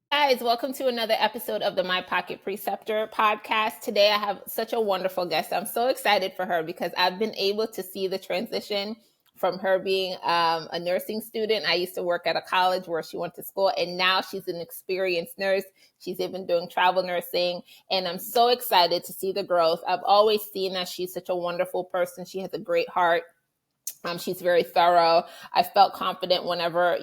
Guys, welcome to another episode of the My Pocket Preceptor podcast. Today I have such a wonderful guest. I'm so excited for her because I've been able to see the transition from her being a nursing student. I used to work at a college where she went to school, and now she's an experienced nurse. She's even doing travel nursing, and I'm so excited to see the growth. I've always seen that she's such a wonderful person. She has a great heart. She's very thorough. I felt confident whenever,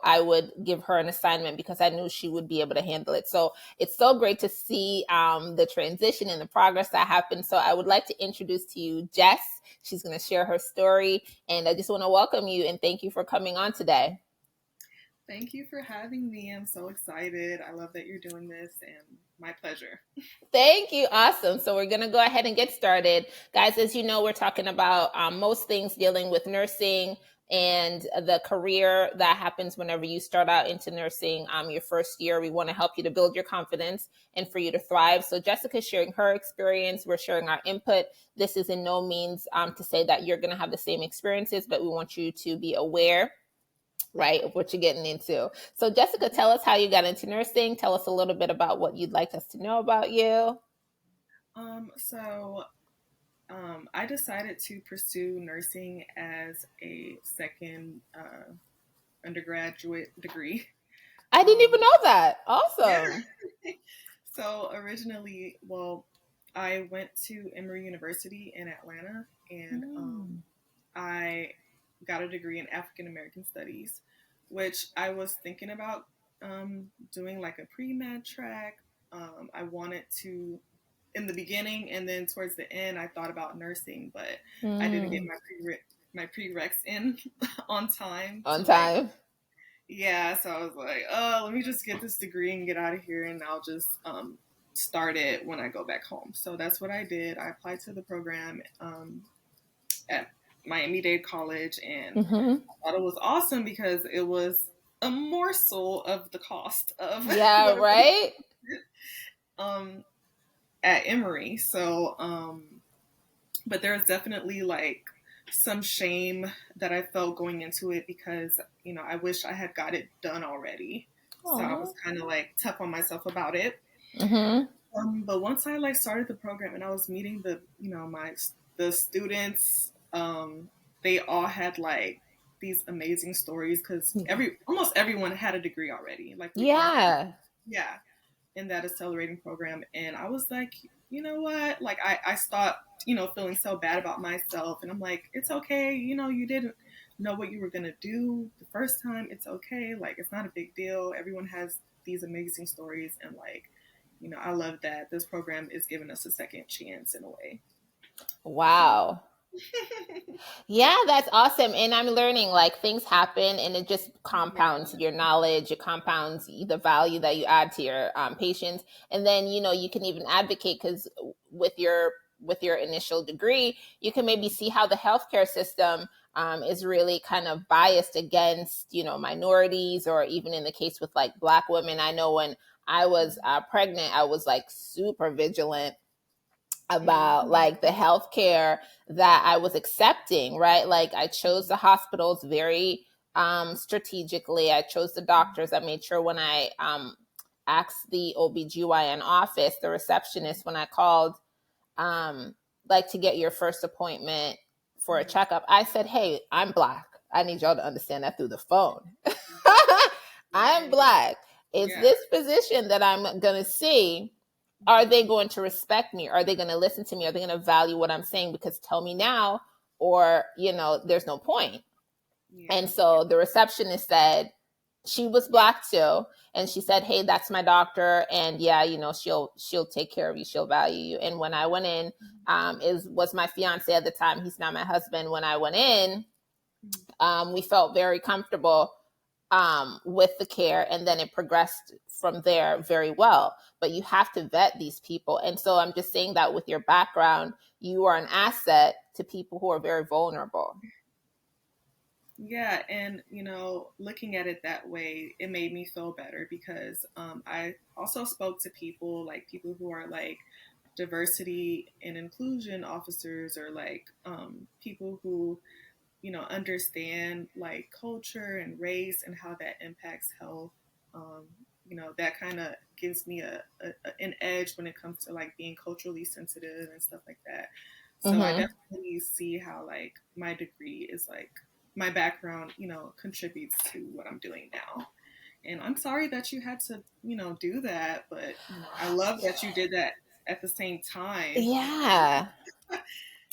I would give her an assignment because I knew she would be able to handle it. So it's so great to see the transition and the progress that happened. So I would like to introduce to you Jess. She's going to share her story. And I just want to welcome you and thank you for coming on today. Thank you for having me. I'm so excited. I love that you're doing this, and my pleasure. Thank you. Awesome. So we're going to go ahead and get started. Guys, as you know, we're talking about most things dealing with nursing and the career that happens whenever you start out into nursing. Your first year, we want to help you to build your confidence and for you to thrive. So Jessica's sharing her experience. We're sharing our input. This is in no means to say that you're going to have the same experiences, but we want you to be aware, right, of what you're getting into. So Jessica, tell us how you got into nursing. Tell us a little bit about what you'd like us to know about you. I decided to pursue nursing as a second undergraduate degree. I didn't even know that. Awesome. Yeah. So originally, I went to Emory University in Atlanta, and I got a degree in African American Studies, which I was thinking about doing like a pre-med track. I wanted to in the beginning, and then towards the end, I thought about nursing, but I didn't get my prereqs in on time. On time. Yeah, so I was like, oh, let me just get this degree and get out of here, and I'll just start it when I go back home. So that's what I did. I applied to the program at Miami-Dade College, and I thought it was awesome because it was a morsel of the cost of Yeah, right. At Emory. So, but there's definitely like some shame that I felt going into it because, I wish I had got it done already. Aww. So I was kind of like tough on myself about it. But once I like started the program and I was meeting the students, they all had like these amazing stories because almost everyone had a degree already. Like we all in that accelerating program. And I was like, you know what? Like I stopped, feeling so bad about myself. And I'm like, it's okay. You didn't know what you were going to do the first time. It's okay. Like, it's not a big deal. Everyone has these amazing stories. And like, I love that this program is giving us a second chance in a way. Wow. Yeah, that's awesome. And I'm learning like things happen and it just compounds your knowledge. It compounds the value that you add to your patients. And then, you can even advocate because with your initial degree, you can maybe see how the healthcare system is really kind of biased against, minorities, or even in the case with like Black women. I know when I was pregnant, I was like super vigilant about like the healthcare that I was accepting, right? Like I chose the hospitals very strategically. I chose the doctors. I made sure when I asked the OBGYN office, the receptionist, when I called like to get your first appointment for a checkup, I said, hey, I'm Black. I need y'all to understand that through the phone. I'm Black. It's this physician that I'm going to see. Are they going to respect me? Are they going to listen to me? Are they going to value what I'm saying? Because tell me now, or, there's no point. Yeah. And so the receptionist said she was Black too. And she said, hey, that's my doctor. And yeah, she'll take care of you. She'll value you. And when I went in, was my fiance at the time. He's now my husband. When I went in, we felt very comfortable with the care, and then it progressed from there very well. But you have to vet these people. And so I'm just saying that with your background, you are an asset to people who are very vulnerable. Yeah, and looking at it that way, it made me feel better because I also spoke to people who are like diversity and inclusion officers, or like people who understand like culture and race and how that impacts health. that kind of gives me an edge when it comes to like being culturally sensitive and stuff like that. So I Mm-hmm. definitely see how like my degree is like my background, contributes to what I'm doing now. And I'm sorry that you had to, do that, but I love that you did that at the same time. Yeah.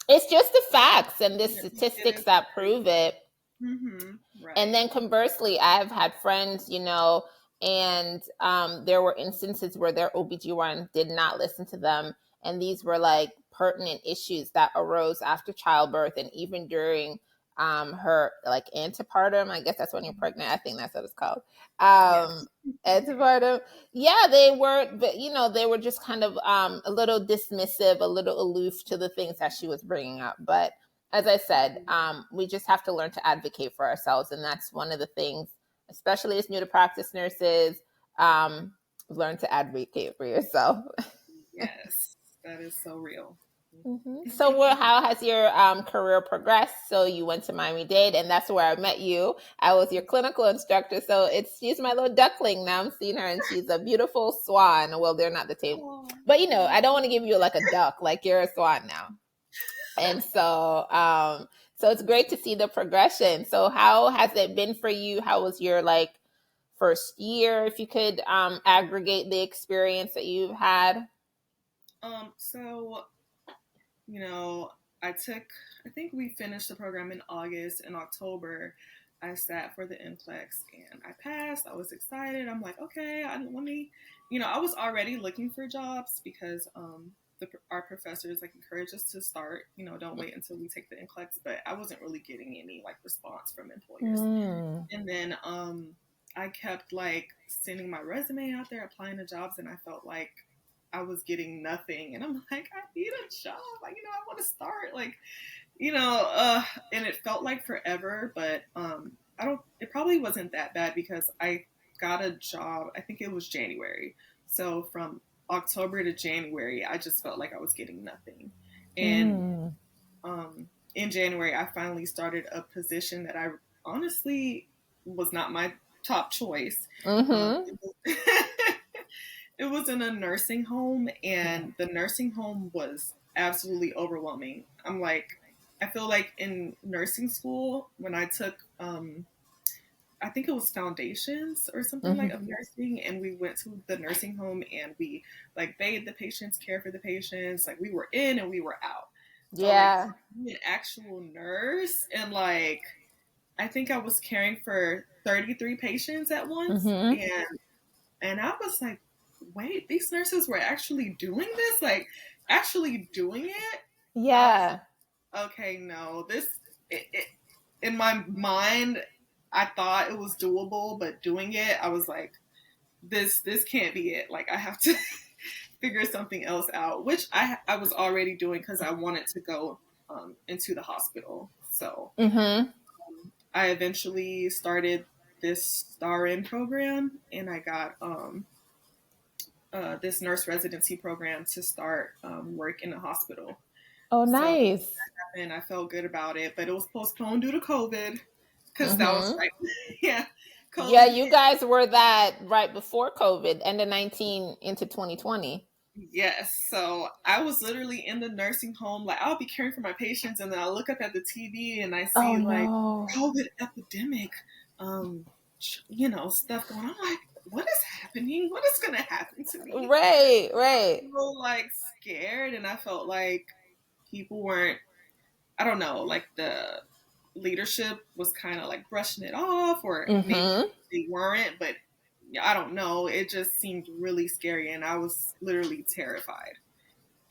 It's just the facts and the Yeah, you did statistics it for that prove it. And right. then conversely, I've had friends, and there were instances where their OBGYN did not listen to them. And these were like pertinent issues that arose after childbirth and even during her like antepartum. I guess that's when you're pregnant. I think that's what it's called. Yes. Antepartum. Yeah, they were, but they were just kind of a little dismissive, a little aloof to the things that she was bringing up. But as I said, we just have to learn to advocate for ourselves. And that's one of the things, especially as new to practice nurses, learn to advocate for yourself. Yes, that is so real. So, how has your career progressed? So, you went to Miami Dade, and that's where I met you. I was your clinical instructor. So, she's my little duckling now. I'm seeing her, and she's a beautiful swan. Well, they're not the same, Oh, but I don't want to give you like a duck. Like you're a swan now. And so it's great to see the progression. So how has it been for you? How was your like first year, if you could aggregate the experience that you've had? so you know, I think we finished the program in August. In October, I sat for the NCLEX and I passed. I was excited. I'm like, okay, let me, I was already looking for jobs because our professors like encourage us to start, don't wait until we take the NCLEX, but I wasn't really getting any like response from employers. Mm. And then I kept like sending my resume out there, applying to jobs, and I felt like I was getting nothing. And I'm like, I need a job. Like, I want to start. Like, and it felt like forever, but it probably wasn't that bad because I got a job, I think it was January. So from October to January, I just felt like I was getting nothing. And Mm. in January, I finally started a position that I honestly was not my top choice. Mm-hmm. It was, it was in a nursing home, Yeah. and the nursing home was absolutely overwhelming. I feel like in nursing school, when I took, I think it was foundations or something like Mm-hmm. of nursing, and we went to the nursing home and we like bathed the patients, care for the patients. Like we were in and we were out. So like Yeah. to be an actual nurse and like I think I was caring for 33 patients at once, Mm-hmm. and I was like, wait, these nurses were actually doing this, like actually doing it. I was Yeah. like, okay, no, in my mind, I thought it was doable, but doing it, I was like, this can't be it. Like I have to figure something else out, which I was already doing because I wanted to go into the hospital. So Mm-hmm. I eventually started this STAR in program, and I got this nurse residency program to start work in the hospital. Oh, So, nice. and I felt good about it, but it was postponed due to COVID because that was Mm-hmm. right. Yeah, Yeah, COVID you hit. guys were that right before COVID, end of 19 into 2020. Yes, so I was literally in the nursing home. Like I'll be caring for my patients, and then I look up at the TV and I Oh see like no. COVID epidemic, um, stuff going on. I'm like, what is happening? What is going to happen to me? Right, right. So like scared, and I felt like people weren't. I don't know, like the leadership was kind of like brushing it off, or maybe Mm-hmm. they weren't, but I don't know. It just seemed really scary, and I was literally terrified.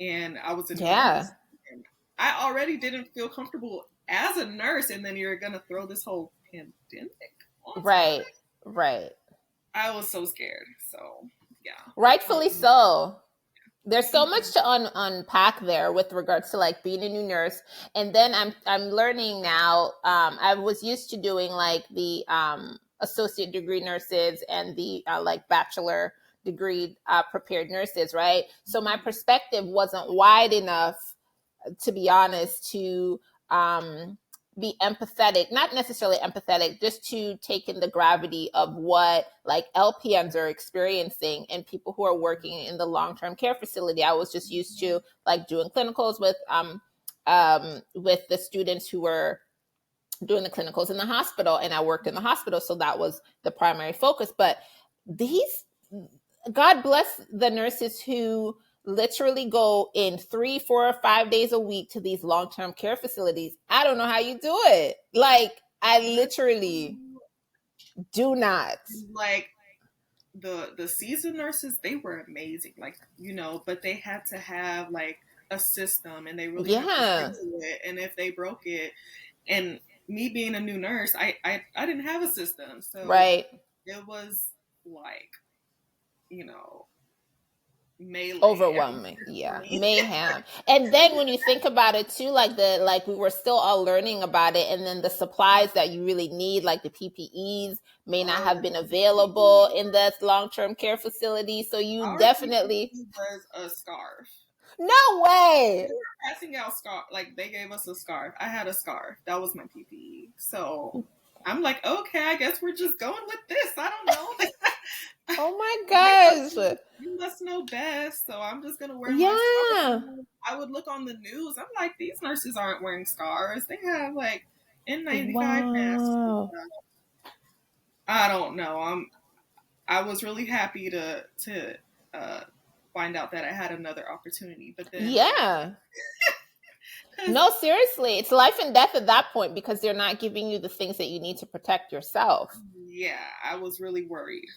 And I was a new nurse, Yeah. and I already didn't feel comfortable as a nurse, and then you're gonna throw this whole pandemic on top of Right, it. right. I was so scared. So yeah. Rightfully so. There's so much Mhm. to unpack there with regards to like being a new nurse, and then I'm learning now. I was used to doing like the associate degree nurses and the like bachelor degree prepared nurses, right? So my perspective wasn't wide enough, to be honest, to um, be empathetic, not necessarily empathetic, just to take in the gravity of what like LPNs are experiencing and people who are working in the long-term care facility. I was just used to like doing clinicals with the students who were doing the clinicals in the hospital, and I worked in the hospital, so that was the primary focus. But these, God bless the nurses who literally go in 3, 4, or 5 days a week to these long-term care facilities. I don't know how you do it. Like, I literally do not. Like the seasoned nurses, they were amazing. Like, but they had to have like a system, and they really had to stick Yeah. to it. And if they broke it, and me being a new nurse, I didn't have a system, so Right. it was like, you know, melee Overwhelming. everywhere for Yeah. me. Mayhem. And then when you think about it too, like we were still all learning about it, and then the supplies that you really need, like the PPEs, may not have been Oh, available in the long-term care facility. So you our definitely, PPE was a scarf. no way. They were passing out scarf, like they gave us a scarf. I had a scarf. That was my PPE. So I'm like, okay, I guess we're just going with this. I don't know. Oh my Like, gosh. you must know best, so I'm just gonna wear my Yeah. scarf. I would look on the news. I'm like, these nurses aren't wearing scarves. They have like N95 masks and Wow. stuff. I don't know. I was really happy to uh, find out that I had another opportunity, but then Yeah. because No, seriously. It's life and death at that point because they're not giving you the things that you need to protect yourself. yeah, I was really worried.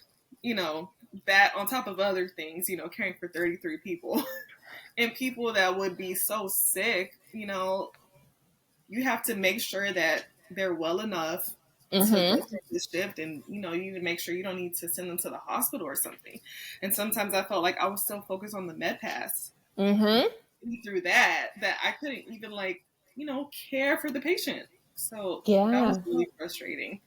You know, that on top of other things, caring for 33 people and people that would be so sick, you have to make sure that they're well enough to go Mm-hmm. through the shift, and you make sure you don't need to send them to the hospital or something. And sometimes I felt like I was so focused on the med pass Mm-hmm. through that I couldn't even like care for the patient. So that was Yeah. really frustrating.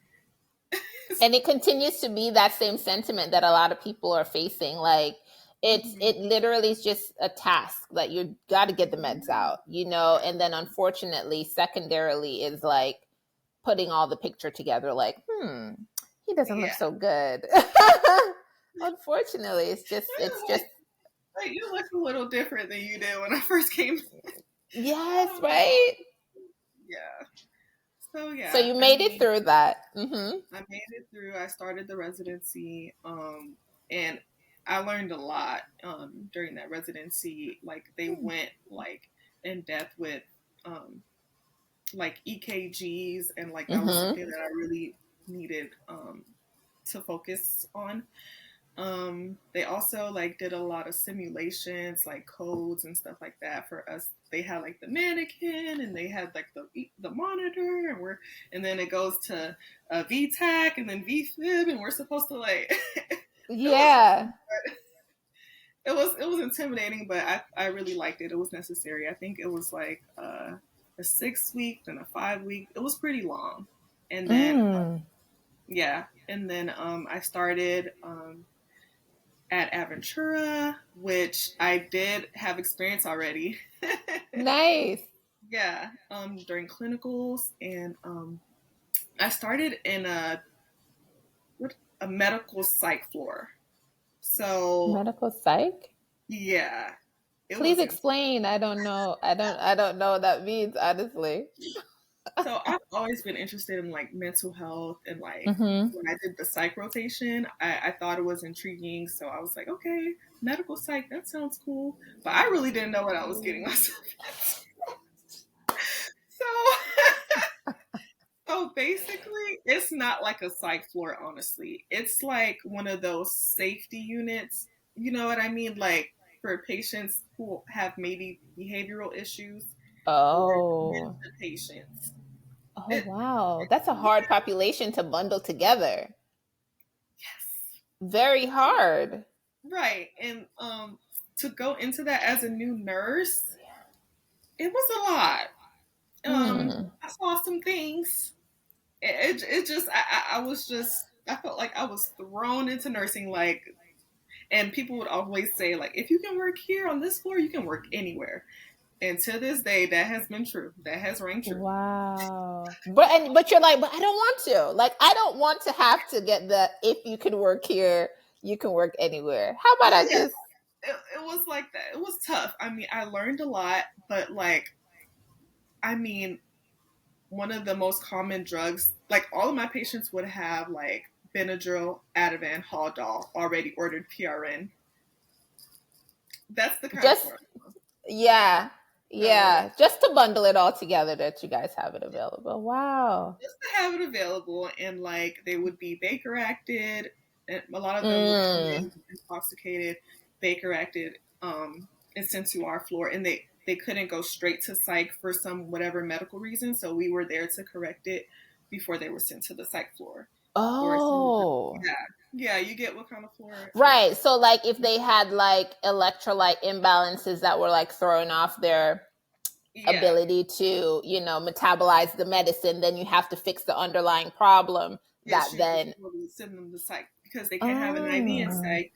And it continues to be that same sentiment that a lot of people are facing. Like it literally is just a task that you got to get the meds out, and then unfortunately, secondarily is like putting all the picture together. Like, he doesn't look Yeah. so good. Unfortunately, it's just Like, you look a little different than you did when I first came. yes, Oh, right. yeah. So So yeah, you I made it mean, through that. Mm-hmm. I made it through. I started the residency, and I learned a lot during that residency. Like they went like in depth with like EKGs, and like that was Mm-hmm. something that I really needed to focus on. They also like did a lot of simulations, like codes and stuff like that for us. They had like the mannequin, and they had like the monitor, and then it goes to VTAC and then VFib, and we're supposed to like it was Yeah. it was intimidating, but I really liked it. It was necessary. I think it was like a 6 week and a 5 week. It was pretty long, and then Mm. yeah, and then I started at Aventura, which I did have experience already. Nice. Yeah, during clinicals, and I started in a medical psych floor. So Medical psych. yeah, it Please was. explain. I don't know. I don't know what that means, honestly. So I've always been interested in like mental health, and like Mm-hmm. when I did the psych rotation, I thought it was intriguing. So I was like, okay, medical psych, that sounds cool. But I really didn't know what I was getting myself into. So so basically, it's not like a psych floor, honestly. It's like one of those safety units. You know what I mean? Like for patients who have maybe behavioral issues or Oh. dementia patients. Oh It, wow. That's a hard population to bundle together. yes, Very hard. right. And to go into that as a new nurse, it was a lot. Hmm. I saw some things. It just I was just I felt like I was thrown into nursing, and people would always say like, if you can work here on this floor, you can work anywhere. And to this day, that has been true. That has rang true. Wow. But you're like, but I don't want to. Like, I don't want to have to get the if you can work here, you can work anywhere. How about I Yeah, just it was like that. It was tough. I mean, I learned a lot, but like, I mean, one of the most common drugs, like all of my patients would have like Benadryl, Ativan, Haldol already ordered PRN. That's the kind of just floor. yeah. So Yeah. Just to bundle it all together that you guys have it available. Wow. just to have it available, and like they would be Baker acted, and a lot of them would come Mm. in intoxicated, Baker acted, and sent to our floor, and they couldn't go straight to psych for some whatever medical reason, so we were there to correct it before they were sent to the psych floor. Or Oh. yeah, yeah, you get what kind of floor I'm Right. So like if they had like electrolyte imbalances that were like throwing off their yeah, ability to, metabolize the medicine, then you have to fix the underlying problem that issues then before we send them to psych because they can't have an IV in oh. psych.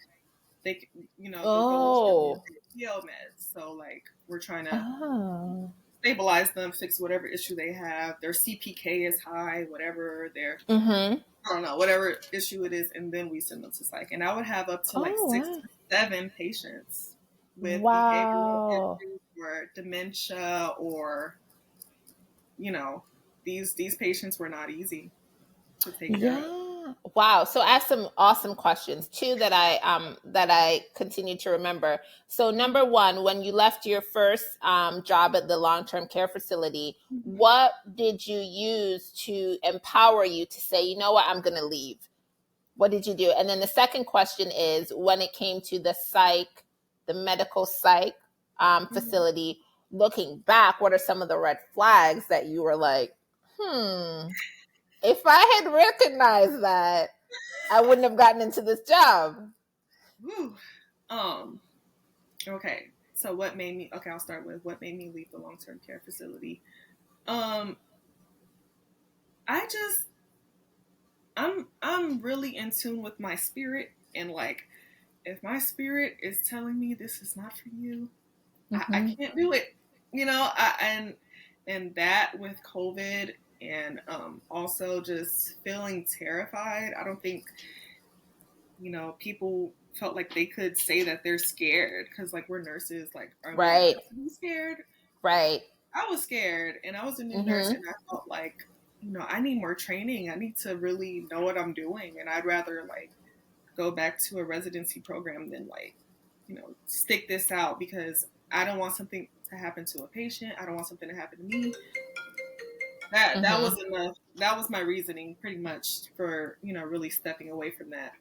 They'll go straight Oh. into PO meds. So like we're trying to Oh. stabilize them, fix whatever issue they have. Their CPK is high, whatever their Mhm. I don't know, whatever issue it is, and then we send them to psych. And I would have up to like Oh, six wow. to seven patients with behavioral Wow. issues or dementia or you know, these patients were not easy to take care of. Yeah. Wow. So I have some awesome questions too that I continue to remember. So number one, when you left your first job at the long-term care facility, Mm-hmm. what did you use to empower you to say, you know what, I'm gonna leave? What did you do? And then the second question is when it came to the medical psych Mm-hmm. facility, looking back, what are some of the red flags that you were like, hmm, if I had recognized that, I wouldn't have gotten into this job. Woo. Um, okay. So what made me okay, I'll start with what made me leave the long term care facility. Um, I just I'm really in tune with my spirit, and like if my spirit is telling me this is not for you, I Mm-hmm. can't do it. And that with COVID and also just feeling terrified. I don't think people felt like they could say that they're scared because like we're nurses. Like, are we Right. allowed to be scared? Right. I was scared, and I was a new nurse, Mm-hmm. and I felt like I need more training. I need to really know what I'm doing, and I'd rather like go back to a residency program than like stick this out because I don't want something to happen to a patient. I don't want something to happen to me. That was Mm-hmm. enough. That was my reasoning pretty much for really stepping away from that.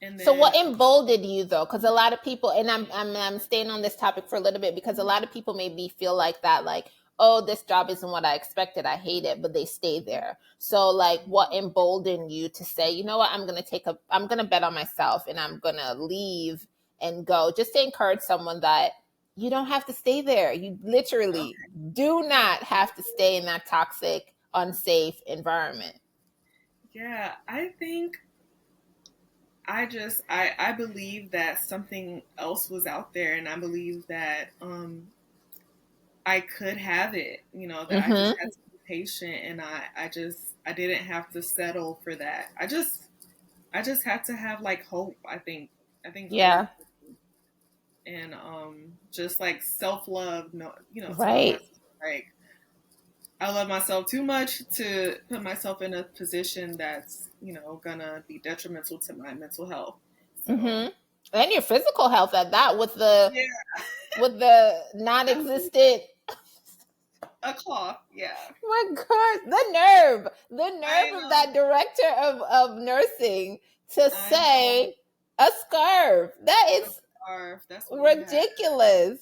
And So then what emboldened you though? Because a lot of people, and I'm staying on this topic for a little bit because a lot of people maybe feel like that, like, oh, this job isn't what I expected. I hate it, but they stay there. So like, what emboldened you to say, you know what, I'm gonna bet on myself, and I'm gonna leave and go, just to encourage someone that you don't have to stay there. You literally okay, do not have to stay in that toxic, unsafe environment. yeah, I think I believe that something else was out there, and I believe that I could have it. That I just Mm-hmm. had to be patient, and I didn't have to settle for that. I just had to have like hope. I think hope Yeah. and just like self love. No, telling Right. myself like I love myself too much to put myself in a position that's gonna be detrimental to my mental health. So Mm-hmm. And your physical health at that, with the yeah, definitely non-existent. a cough. Yeah, My God, the I nerve of know. that director of nursing to I know. say a scarf. That A is scarf. That's what we had. ridiculous.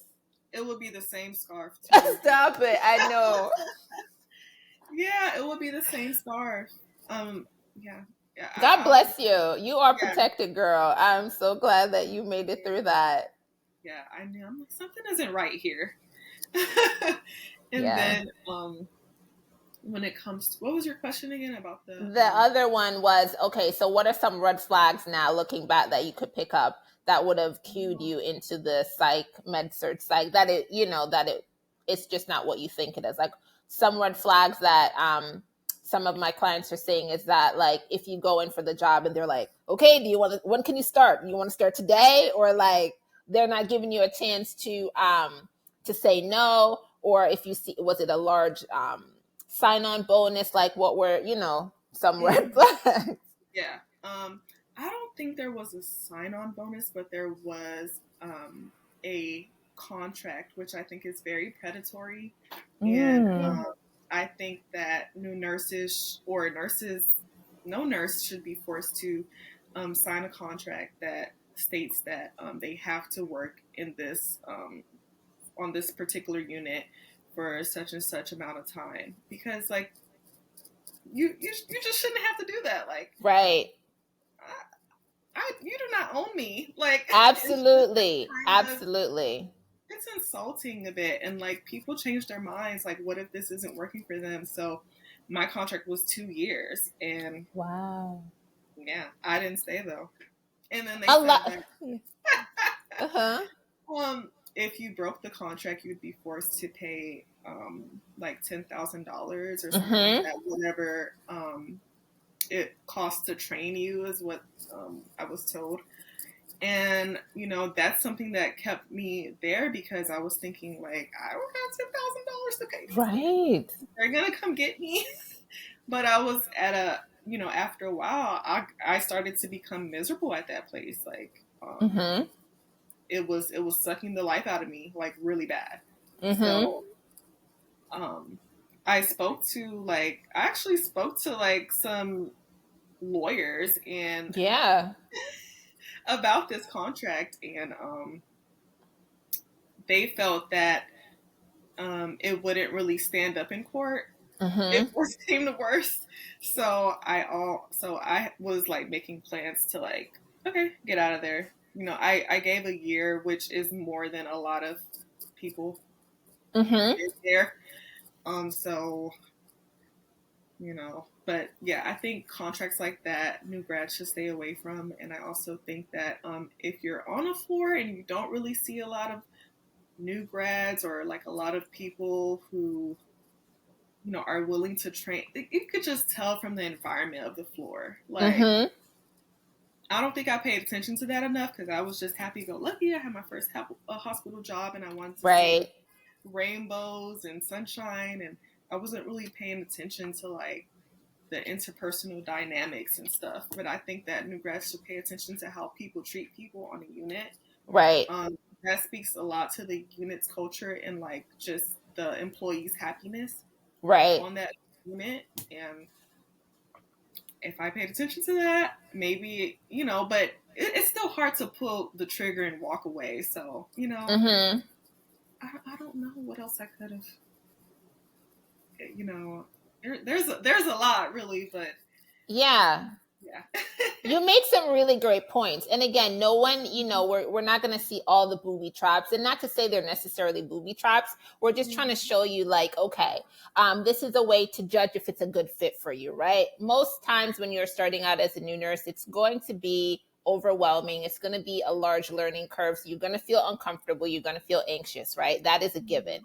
It would be the same scarf too. Stop it! I know. Yeah, it would be the same scarf. Yeah, yeah. God I was bless you. You are yeah, protected, girl. I'm so glad that you made it through that. yeah. I knew I'm like something isn't right here. And Yeah. then when it comes to what was your question again about the The other one was, okay, so what are some red flags now looking back that you could pick up that would have cued you into the psych, med surg psych, that it it's just not what you think it is. Like some red flags that some of my clients are saying is that, like, if you go in for the job and they're like, okay, do you want to, when can you start? You want to start today? Or like they're not giving you a chance to say no. Or if you see, was it a large sign on bonus? Like what were, some red Mhm. flags? Yeah. I don't think there was a sign on bonus, but there was a contract, which I think is very predatory. And Mm. I think that new nurses or nurses, no nurse should be forced to sign a contract that states that they have to work in this on this particular unit for such and such amount of time, because like you just shouldn't have to do that. Like Right. you do not own me. Like it's just Absolutely. kind of, Absolutely. it's insulting a bit, and like people change their minds. Like, what if this isn't working for them? So my contract was 2 years, and Wow. yeah, I didn't stay though. And then they A said lot. that Uh-huh. if you broke the contract, you'd be forced to pay like $10,000 or something like Mm-hmm. that. Whatever it costs to train you is what I was told. And that's something that kept me there, because I was thinking like, I don't have $10,000 to pay these people. Right. They're gonna come get me. But I was at a, after a while, I started to become miserable at that place. Like Mm-hmm. it was sucking the life out of me, like really bad. Mm-hmm. So um I actually spoke to like some lawyers and Yeah. about this contract, and they felt that it wouldn't really stand up in court if Mm-hmm. worse came to worse. So I was like making plans to like, okay, get out of there. I gave a year, which is more than a lot of people Mm-hmm. did there. So but yeah, I think contracts like that new grads should stay away from. And I also think that if you're on a floor and you don't really see a lot of new grads, or like a lot of people who are willing to train, you could just tell from the environment of the floor. Like, Mm-hmm. I don't think I paid attention to that enough, because I was just happy go lucky. I had my first hospital job, and I wanted to see Right. like rainbows and sunshine, and I wasn't really paying attention to like the interpersonal dynamics and stuff. But I think that new grads should pay attention to how people treat people on a unit. Right. That speaks a lot to the unit's culture, and like just the employees' happiness Right. on that unit. And if I paid attention to that, maybe, but it's still hard to pull the trigger and walk away. So, Mm-hmm. I don't know what else I could have, you know, there's a lot really, but Yeah. yeah. You make some really great points. And again, no one, we're not going to see all the booby traps. And not to say they're necessarily booby traps. We're just trying to show you, like, okay, this is a way to judge if it's a good fit for you, right? Most times when you're starting out as a new nurse, it's going to be overwhelming. It's going to be a large learning curve. So you're going to feel uncomfortable. You're going to feel anxious, right? That is a given.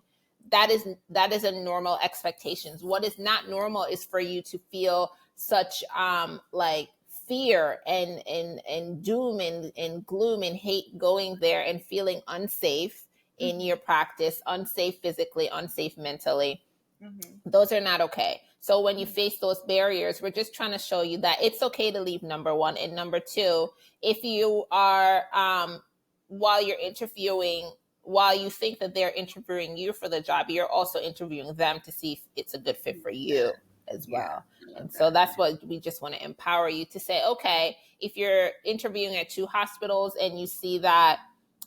That is a normal expectations. What is not normal is for you to feel such like fear and doom and gloom and hate going there and feeling unsafe in Mm-hmm. your practice, unsafe physically, unsafe mentally. Mm-hmm. Those are not okay. So when you face those barriers, we're just trying to show you that it's okay to leave, number one. And number two, if you are, while you're interviewing, while you think that they're interviewing you for the job, you're also interviewing them to see if it's a good fit for Yeah. you as Yeah. well. I love And so that. that's what we just want to empower you to say, okay, if you're interviewing at two hospitals and you see that,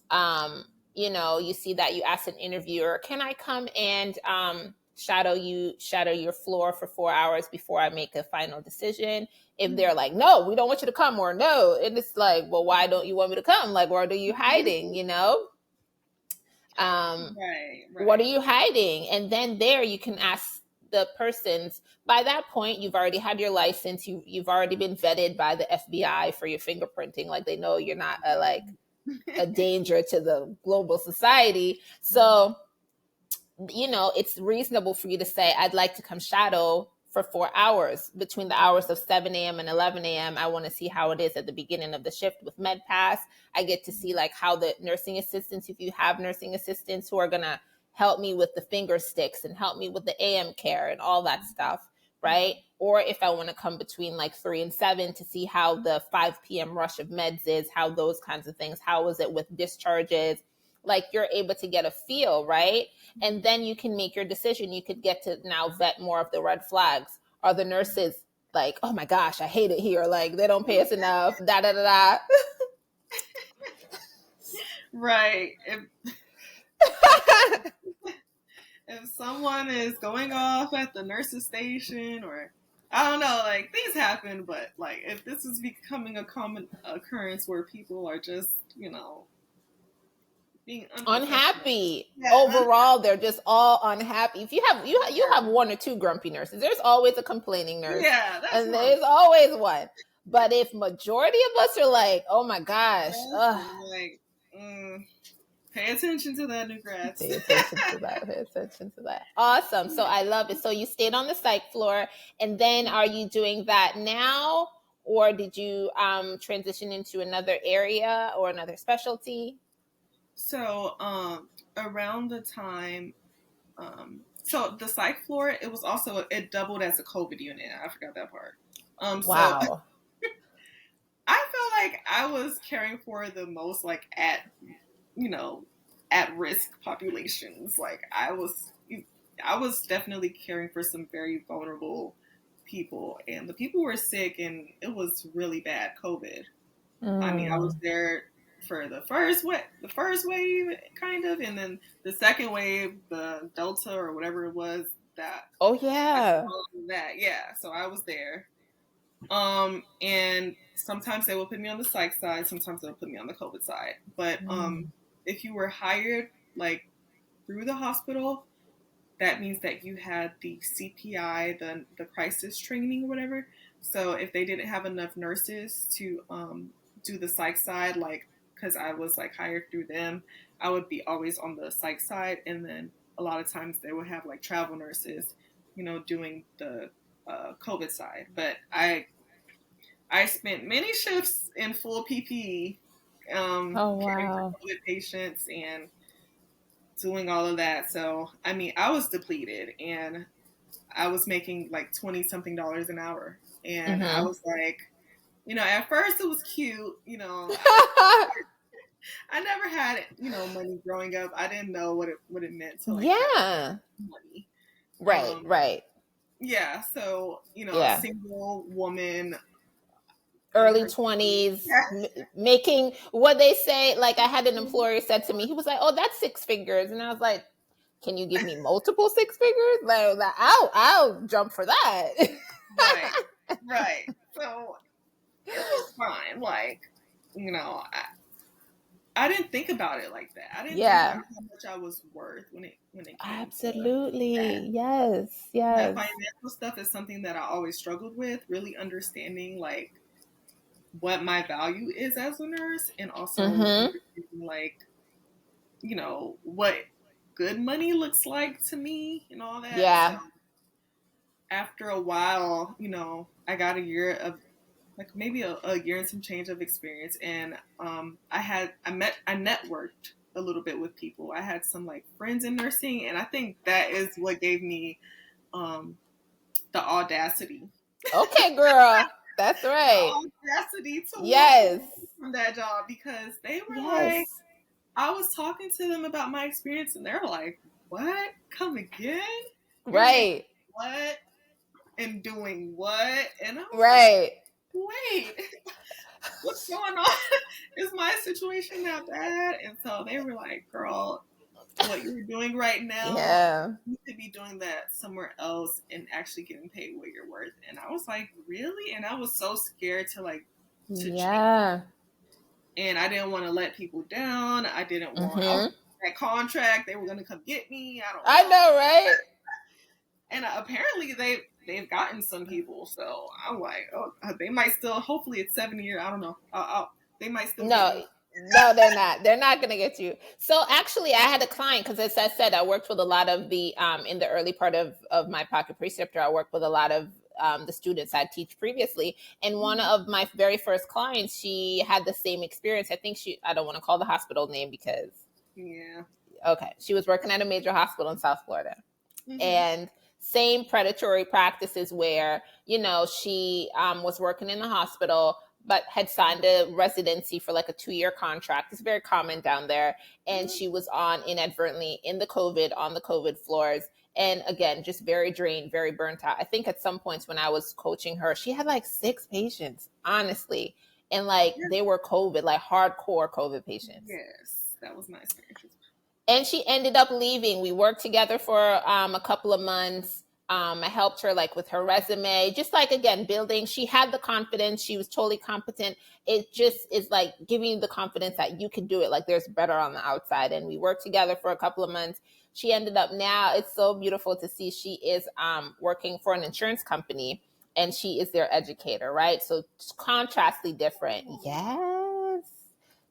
um, you see that you ask an interviewer, can I come and shadow your floor for 4 hours before I make a final decision? If they're like, no, we don't want you to come, or no, and it's like, well, why don't you want me to come? Like, what are you hiding? Right, What are right. you hiding? And then there you can ask the persons. By that point, you've already had your license. You've already been vetted by the FBI for your fingerprinting. Like, they know you're not a danger to the global society. So it's reasonable for you to say, I'd like to come shadow for 4 hours between the hours of 7 a.m. and 11 a.m. I want to see how it is at the beginning of the shift with MedPass. I get to see like how the nursing assistants, if you have nursing assistants who are going to help me with the finger sticks and help me with the AM care and all that stuff, right? Or if I want to come between like 3 and 7 to see how the 5 p.m. rush of meds is, how those kinds of things, how is it with discharges? Like you're able to get a feel, right? And then you can make your decision. You could get to now vet more of the red flags. Are the nurses like, oh my gosh, I hate it here. Like they don't pay us enough, da da da da. Right. If someone is going off at the nurse's station, or I don't know, like things happen, but like if this is becoming a common occurrence where people are just, being unprofessional. Unhappy Yeah. overall, they're just all unhappy. If you have one or two grumpy nurses, there's always a complaining nurse, Yeah, that's and what I'm there's always one. But if majority of us are like, oh my gosh, saying. Like, pay attention to that, new grads. pay attention to that. Pay attention to that. Awesome. So I love it. So you stayed on the psych floor, and then are you doing that now, or did you transition into another area or another specialty? So, around the time, so the psych floor, it was also, it doubled as a COVID unit. I forgot that part. So Wow. I feel like I was caring for the most like you know, at risk populations. Like I was definitely caring for some very vulnerable people, and the people were sick, and it was really bad COVID. I mean, I was Mm. there for the first wave, kind of, and then the second wave, the Delta or whatever it was that Oh that, yeah. that yeah. So I was there. And sometimes they will put me on the psych side, sometimes they'll put me on the COVID side. But Mm. if you were hired like through the hospital, that means that you had the CPI, the crisis training or whatever. So if they didn't have enough nurses to do the psych side, like because I was like hired through them, I would be always on the psych side, and then a lot of times they would have like travel nurses, doing the COVID side. But I spent many shifts in full PPE, Oh caring for wow. COVID patients and doing all of that. So, I mean, I was depleted, and I was making like 20 something dollars an hour. And I Mm-hmm. was like, at first it was cute. I never had, money growing up. I didn't know what it meant to like have Yeah. money. Right. Um, Right. yeah. So, a Yeah. single woman in Early her 20s, yeah. making what they say. Like I had an employer said to me, he was like, "Oh, that's six figures," and I was like, "Can you give me multiple six figures? Like, I'll jump for that." Right. Right. So it was fine. Like, I didn't think about it like that. I didn't think about Yeah. how much I was worth when it came to that. Absolutely. Yes. That Yes. financial stuff is something that I always struggled with, really understanding like what my value is as a nurse, and also Mm-hmm. understanding like, what good money looks like to me and all that. So Yeah. after a while, I got a year of like maybe a year and some change of experience, and I networked a little bit with people. I had some like friends in nursing, and I think that is what gave me um, the audacity, Okay, girl. That's right. the audacity to walk Yes. away from that job, because they were like, Yes. I was talking to them about my experience, and they're like, "What? Come again? You're making Right. what and doing what?" And I was like, Right. "Wait, what's going on? Is my situation that bad?" And so they were like, "Girl, what you're doing right now, Yeah. you could be doing that somewhere else and actually getting paid what you're worth." And I was like, "Really?" And I was so scared to change. Yeah. And I didn't want to let people down. I was Mm-hmm. that contract. They were going to come get me. I don't I know. know, right? And apparently they've gotten some people. So I'm like, oh, they might still. Hopefully it's 7 years. I don't know. They might still get No, me. No, they're not. They're not going to get you. So actually, I had a client because, as I said, I worked with a lot of the in the early part of my pocket preceptor. I worked with a lot of the students I teach previously, and one of my very first clients, she had the same experience. I think she. I don't want to call the hospital name because Yeah. okay, she was working at a major hospital in South Florida, Mm-hmm. and same predatory practices where she was working in the hospital but had signed a residency for like a 2-year contract. It's very common down there. And she was on inadvertently in on the COVID floors. And again, just very drained, very burnt out. I think at some points when I was coaching her, she had like 6 patients, honestly. And like Yeah. they were COVID, like hardcore COVID patients, Yes, that was my experience as and she ended up leaving. We worked together for a couple of months. I helped her like with her resume, just like again building. She had the confidence. She was totally competent. It just is like giving you the confidence that you can do it. Like there's better on the outside. And we worked together for a couple of months. She ended up now. It's so beautiful to see. She is working for an insurance company, and she is their educator. Right, so it's contrastly different. well. Yes.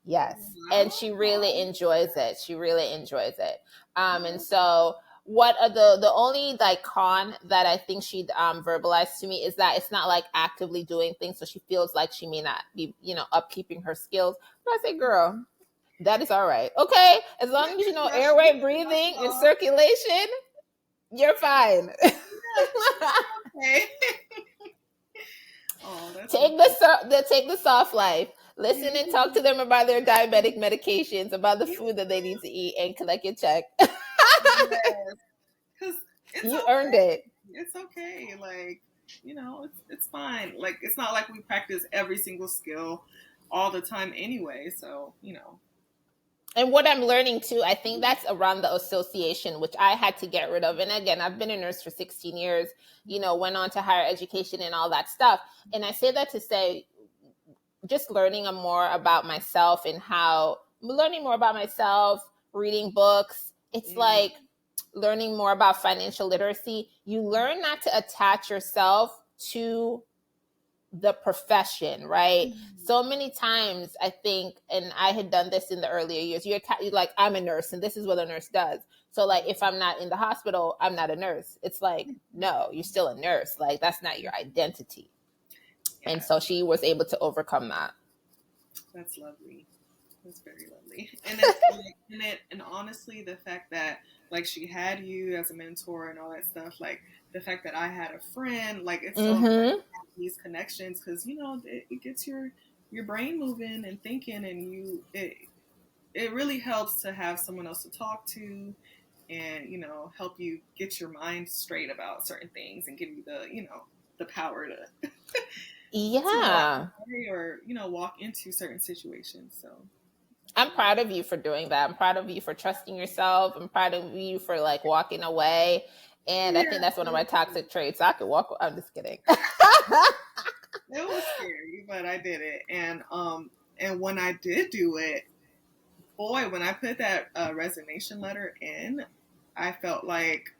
Yes. And Wow. she really enjoys it. She really enjoys it. And so what are the only like con that I think she verbalized to me is that it's not like actively doing things, so she feels like she may not be, upkeeping her skills. But I say, girl, that is all right. Okay. As long as you know You airway can brush breathing it and off. circulation, you're fine. Yeah, okay. Oh, that's so Take the soft life. Listen and talk to funny. them about their diabetic medications, about the Yeah. food that they need to eat, and collect your check. Yes, because it's You earned okay. it. It's okay. Like, it's fine. Like, it's not like we practice every single skill all the time anyway. So. And what I'm learning too, I think that's around the association, which I had to get rid of. And again, I've been a nurse for 16 years, went on to higher education and all that stuff. And I say that to say, just learning more about myself and how learning more about myself, reading books. It's Mm, like learning more about financial literacy. You learn not to attach yourself to the profession, right? mm, So many times I think, and I had done this in the earlier years, you're like, I'm a nurse and this is what a nurse does. So like, if I'm not in the hospital, I'm not a nurse. It's like, no, you're still a nurse. Like that's not your identity. And yeah, so she was able to overcome that. that's lovely. That's very lovely. And it's like, and honestly, the fact that like she had you as a mentor and all that stuff, like the fact that I had a friend, like it's so important Mm-hmm. to have these connections because it gets your brain moving and thinking, and it really helps to have someone else to talk to, and help you get your mind straight about certain things and give you the power to walk Yeah. away or walk into certain situations. So I'm proud of you for doing that. I'm proud of you for trusting yourself. I'm proud of you for like walking away. And I yeah, think that's one of my thank you. toxic traits. I could walk. I'm just kidding. It was scary, but I did it. And when I did do it, boy, when I put that resignation letter in, I felt like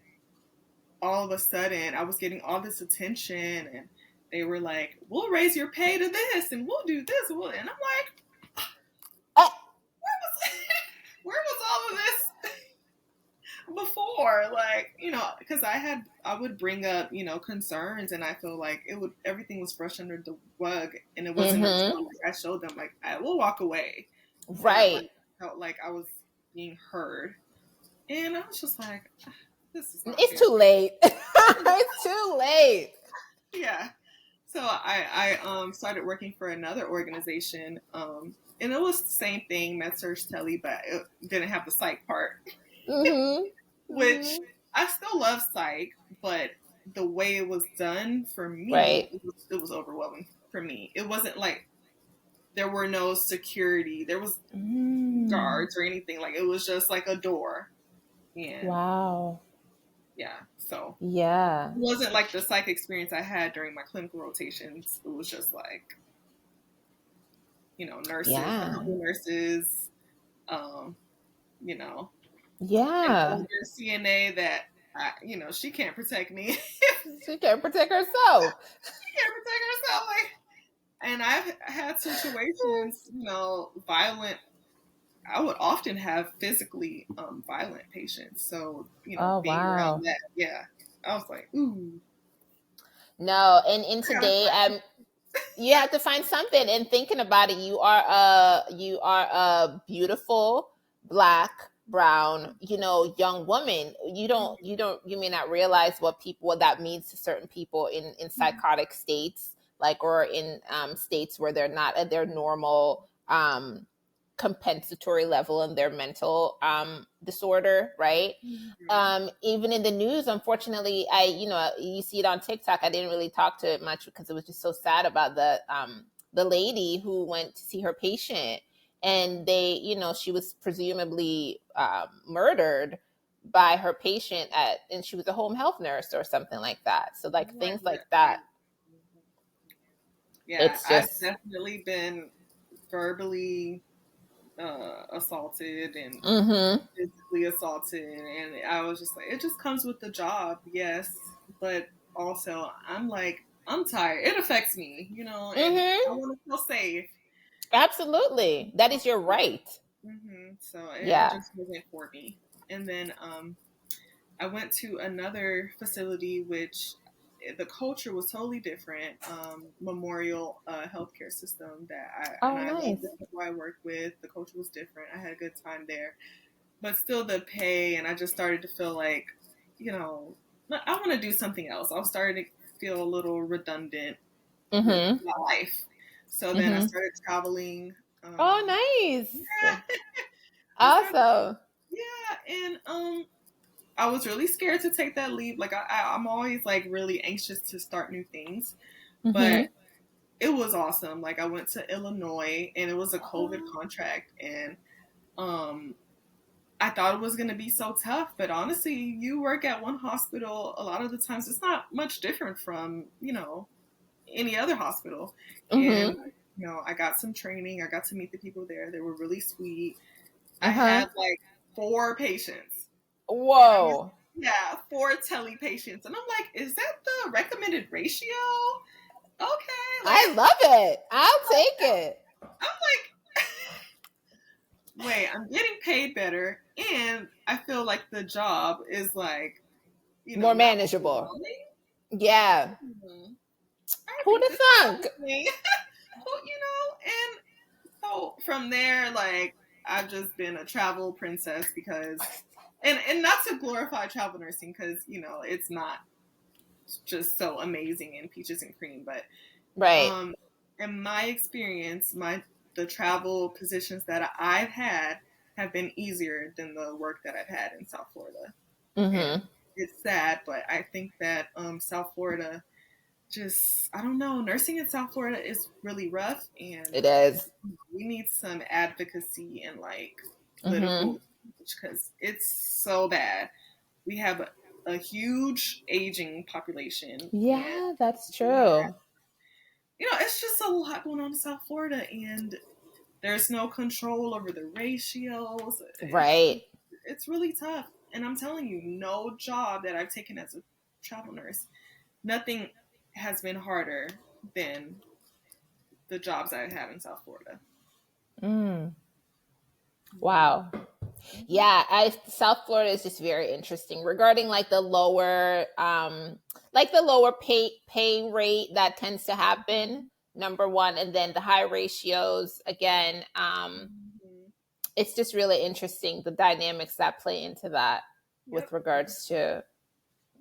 all of a sudden I was getting all this attention, and they were like, "We'll raise your pay to this, and we'll do this," and I'm like, where was all of this before? Like, because I would bring up, concerns, and I feel like everything was brushed under the rug, and it wasn't until Mm-hmm. like I showed them like I will walk away that like Right. felt like I was being heard, and I was just like, this is not It's fair. too late. It's too late. Yeah. So I started working for another organization, and it was the same thing, med surg tele, but it didn't have the psych part, Mm-hmm. which Mm-hmm. I still love psych, but the way it was done for me, Right. it was overwhelming for me. It wasn't like there were no security, there was Mm. guards or anything. Like it was just like a door, and Wow. yeah, so Yeah. it wasn't like the psych experience I had during my clinical rotations. It was just like nurses, a Yeah. couple nurses, um, you know, an Yeah. older CNA that she can't protect me. She She can't protect herself. can't protect herself. Like, and I've had situations, violent. I would often have physically violent patients. So, Oh, being around wow. that, yeah, I was like, ooh, No, and in I gotta today, find. you have to find something. And thinking about it, you are a beautiful black, brown, young woman. You may not realize what that means to certain people in psychotic states, like, or in states where they're not at their normal compensatory level in their mental disorder, right? Mhm. Even in the news, unfortunately, you see it on TikTok. I didn't really talk to it much because it was just so sad about the lady who went to see her patient, and she was presumably murdered by her patient and she was a home health nurse or something like that. So, like, Oh my things goodness. like that. Mhm. Yeah, It's I've just. definitely been verbally assaulted and Mm-hmm. physically assaulted, and I was just like, it just comes with the job, yes, but also I'm like, I'm tired. It affects me, and I Mm-hmm. want to feel safe. Absolutely, that is your right. So it Yeah. just wasn't for me. And then I went to another facility, which the culture was totally different. Memorial healthcare system and Oh, I loved nice. the people I worked with. The culture was different. I had a good time there, but still the pay, and I just started to feel like, you know, I want to do something else. I was starting to feel a little redundant with Mm-hmm. my life. So then I Mm-hmm. started traveling. Oh, Yeah, nice. I started, Awesome. yeah, and I was really scared to take that leap. Like I'm always like really anxious to start new things, but Mm-hmm. it was awesome. Like I went to Illinois, and it was a COVID contract, and um, I thought it was going to be so tough. But honestly, you work at one hospital, a lot of the times it's not much different from any other hospital. And Mm-hmm. I got some training. I got to meet the people there. They were really sweet. I Uh-huh. had like 4 patients. And I was, Whoa. yeah, 4 tele patients. And I'm like, is that the recommended ratio? Okay. Like, I love it. I'll take it. I'm like, wait, I'm getting paid better. And I feel like the job is like, More not manageable. overwhelming. Yeah. Hmm. I Who'd think have this is thunk? everything. Well, and so from there, like, I've just been a travel princess because, and not to glorify travel nursing because, it's not just so amazing in peaches and cream. But Right. um, in my experience, the travel positions that I've had have been easier than the work that I've had in South Florida. And Mm-hmm. it's sad, but I think that South Florida, just, I don't know, nursing in South Florida is really rough, and It is. we need some advocacy and like Mm-hmm. political, because it's so bad. We have a huge aging population, and Yeah, that's we have, true. it's just a lot going on in South Florida, and there's no control over the ratios. Right. It's really tough. And I'm telling you, no job that I've taken as a travel nurse, nothing has been harder than the jobs I have in South Florida. Mm. Hmm. Wow. Yeah, South Florida is just very interesting regarding like the lower pay rate that tends to happen, number one, and then the high ratios again. Hmm. It's just really interesting the dynamics that play into that with Yep. regards to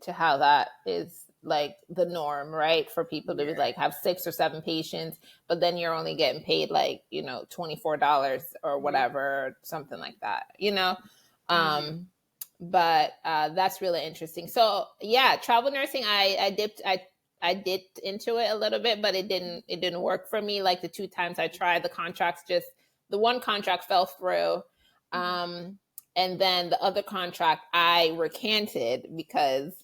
how that is like the norm, right? For people to Yeah. like have 6 or 7 patients, but then you're only getting paid like, $24 or whatever, something like that. Hmm. Um, but that's really interesting. So yeah, travel nursing, I dipped into it a little bit, but it didn't work for me. Like the 2 times I tried, the one contract fell through. Um, and then the other contract I recanted because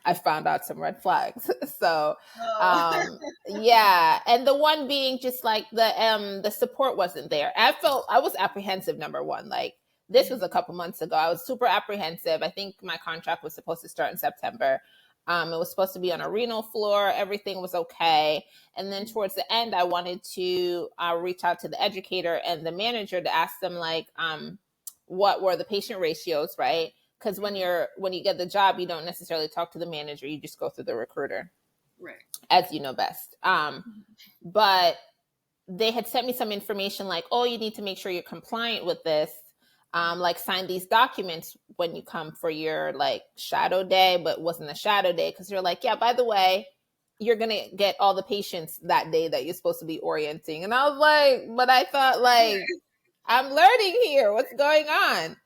I found out some red flags. So, Oh. yeah, and the one being just like the support wasn't there. I was apprehensive. Number one, like this was a Hmm. couple months ago. I was super apprehensive. I think my contract was supposed to start in September. It was supposed to be on a renal floor. Everything was okay. And then towards the end, I wanted to reach out to the educator and the manager to ask them like, what were the patient ratios, right? Because when you get the job, you don't necessarily talk to the manager. You just go through the recruiter, Right. as you know best. But they had sent me some information like, oh, you need to make sure you're compliant with this. Like sign these documents when you come for your like shadow day, but it wasn't a shadow day because you're like, yeah, by the way, you're gonna get all the patients that day that you're supposed to be orienting. And I was like, but I thought like I'm learning here. What's going on?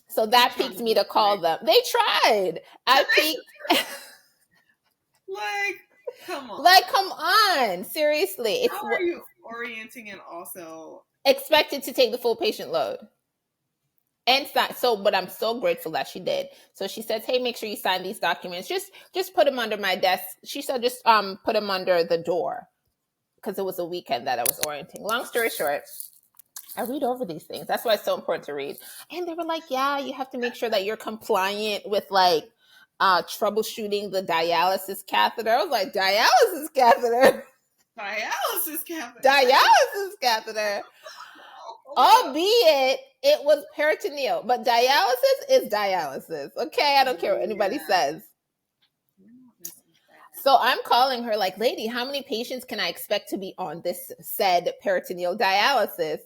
So that piqued me to call them. They tried. I piqued. Like, come on. Like, come on. Seriously. How are you orienting and also expected to take the full patient load? And but I'm so grateful that she did. So she says, hey, make sure you sign these documents. Just put them under my desk. She said, just put them under the door because it was a weekend that I was orienting. Long story short, I read over these things. That's why it's so important to read. And they were like, yeah, you have to make sure that you're compliant with like troubleshooting the dialysis catheter. I was like, dialysis catheter? Dialysis catheter? Dialysis catheter. Albeit it was peritoneal, but dialysis is dialysis. Okay, I don't care what anybody says. So I'm calling her like, lady, how many patients can I expect to be on this said peritoneal dialysis?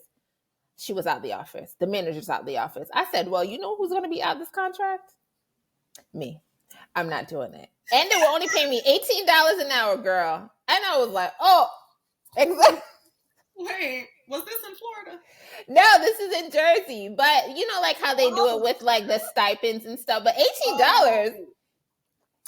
She was out of the office. The manager's out of the office. I said, well, you know who's going to be out of this contract? Me. I'm not doing it. And they will only pay me $18 an hour, girl. And I was like, oh, exactly. Wait, was this in Florida? No, this is in Jersey. But you know, like how they do it with like the stipends and stuff. But $18.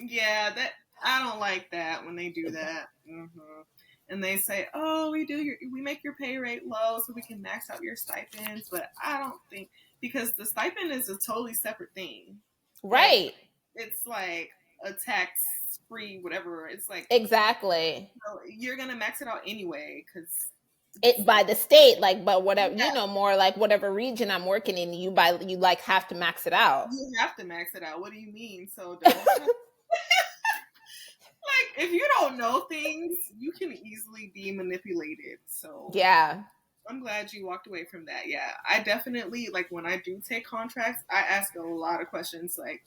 Yeah, that I don't like that when they do that. Mm-hmm. And they say, oh, we make your pay rate low so we can max out your stipends. But I don't think, because the stipend is a totally separate thing. Right. Like, it's like a tax-free whatever. It's like, exactly. You're going to max it out anyway because it by the state, like, but whatever, you know, more like whatever region I'm working in, you like have to max it out. You have to max it out. What do you mean? So don't. Like, if you don't know things, you can easily be manipulated. So yeah, I'm glad you walked away from that. Yeah, I definitely, like, when I do take contracts, I ask a lot of questions. Like,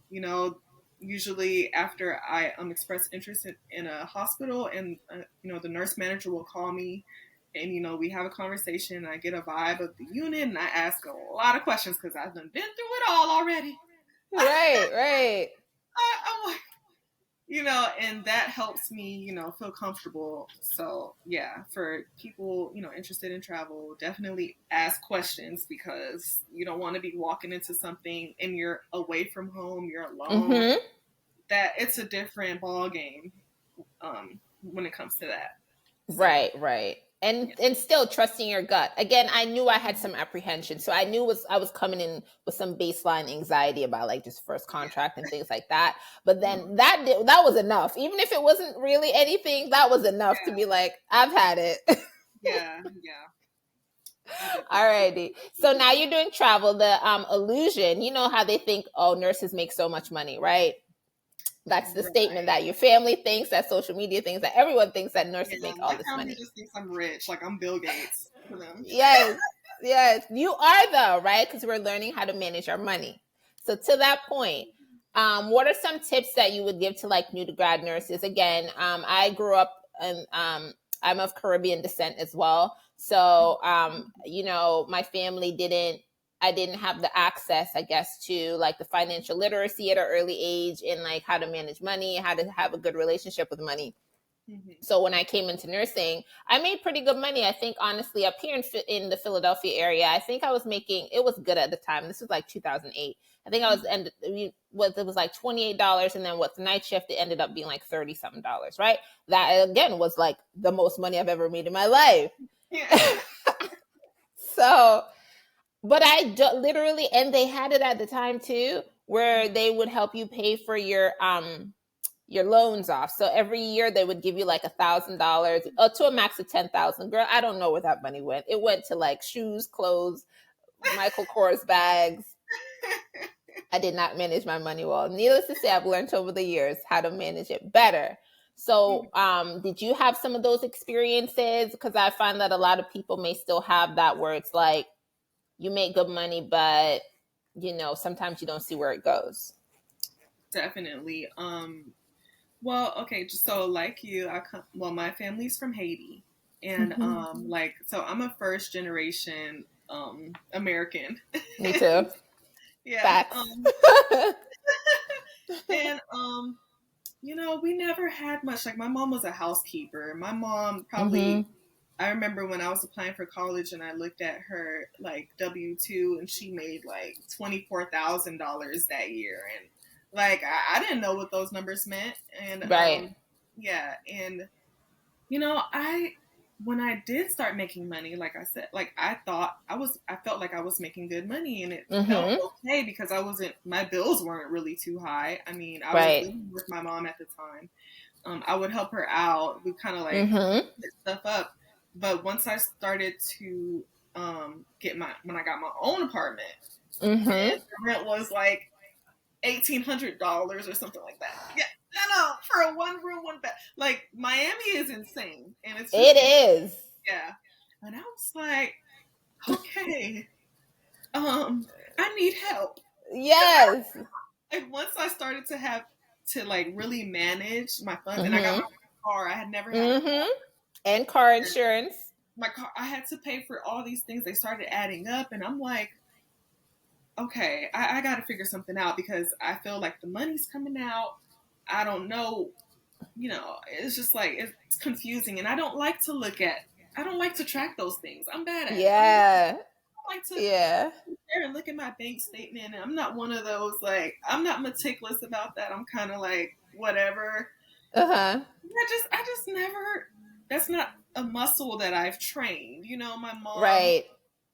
you know, usually after I express interest in a hospital, and you know, the nurse manager will call me, and you know, we have a conversation. And I get a vibe of the unit, and I ask a lot of questions because I've been through it all already. Right. I'm like, you know, and that helps me, you know, feel comfortable. So yeah, for people, you know, interested in travel, definitely ask questions because you don't want to be walking into something and you're away from home, you're alone. Mm-hmm. That it's a different ball game when it comes to that. So, right. And still trusting your gut. Again, I knew I had some apprehension. So I knew I was coming in with some baseline anxiety about like just first contract and things like that. But then that was enough. Even if it wasn't really anything, that was enough to be like, I've had it. Yeah. Alrighty. So now you're doing travel. The illusion, you know how they think, oh, nurses make so much money, right? That's the statement that your family thinks, that social media thinks, that everyone thinks that nurses make all this money. My family just thinks I'm rich, like I'm Bill Gates for them. Yes, you are though, right? Because we're learning how to manage our money. So to that point, what are some tips that you would give to like new to grad nurses? Again, I grew up and I'm of Caribbean descent as well. So, you know, my family I didn't have the access, I guess, to like the financial literacy at an early age and like how to manage money, how to have a good relationship with money. Mm-hmm. So when I came into nursing, I made pretty good money. I think, honestly, up here in the Philadelphia area, I think I was making, it was good at the time. This was like 2008. I think it was like $28. And then with the night shift, it ended up being like $30-something, right? That, again, was like the most money I've ever made in my life. Yeah. So... But literally, and they had it at the time too, where they would help you pay for your loans off. So every year they would give you like $1,000 to a max of 10,000. Girl, I don't know where that money went. It went to like shoes, clothes, Michael Kors bags. I did not manage my money well. Needless to say, I've learned over the years how to manage it better. So, did you have some of those experiences? Because I find that a lot of people may still have that where it's like you make good money, but sometimes you don't see where it goes. Definitely. Well, okay, just so like you, well, my family's from Haiti, and like, so I'm a first generation American. Me too. Yeah. Facts. And we never had much. Like, my mom was a housekeeper. My mom probably, I remember when I was applying for college and I looked at her like W-2, and she made like $24,000 that year, and like I didn't know what those numbers meant, and Right. yeah, and I when I did start making money, like I said, like I felt like I was making good money, and it felt okay because my bills weren't really too high. I mean, I was Right. living with my mom at the time. I would help her out. We kind of like set stuff up. But once I started to when I got my own apartment, and the rent was like $1,800 or something like that. Yeah, no, for a one room, one bed. Like, Miami is insane, and It is. yeah. And I was like, okay, I need help. Yes. And once I started to have to like really manage my funds, and I got my Mm-hmm. car. I had never had a car. And car insurance. My car, I had to pay for all these things. They started adding up, and I'm like, okay, I got to figure something out because I feel like the money's coming out. I don't know, it's just like it's confusing, and I don't like to track those things. I'm bad at it. Yeah. I like to Yeah. sit there and look at my bank statement, and I'm not one of those, like, I'm not meticulous about that. I'm kind of like whatever. Uh-huh. I just never. That's not a muscle that I've trained. My mom, Right.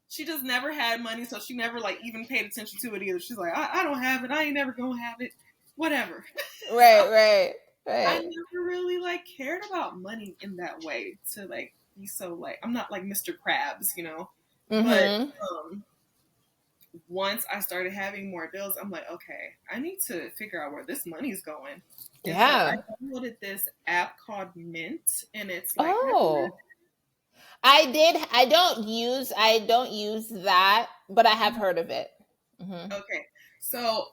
she just never had money, so she never like even paid attention to it either. She's like, I don't have it. I ain't never gonna have it. Whatever. Right, So right, I right. never really like cared about money in that way to like be so like I'm not like Mr. Krabs. But Mm-hmm. once I started having more bills, I'm like, okay, I need to figure out where this money's going. And so I Yeah. downloaded this app called Mint, and it's like, have you heard? Oh. I did. I don't use that, but I have heard of it. Mm-hmm. Okay, so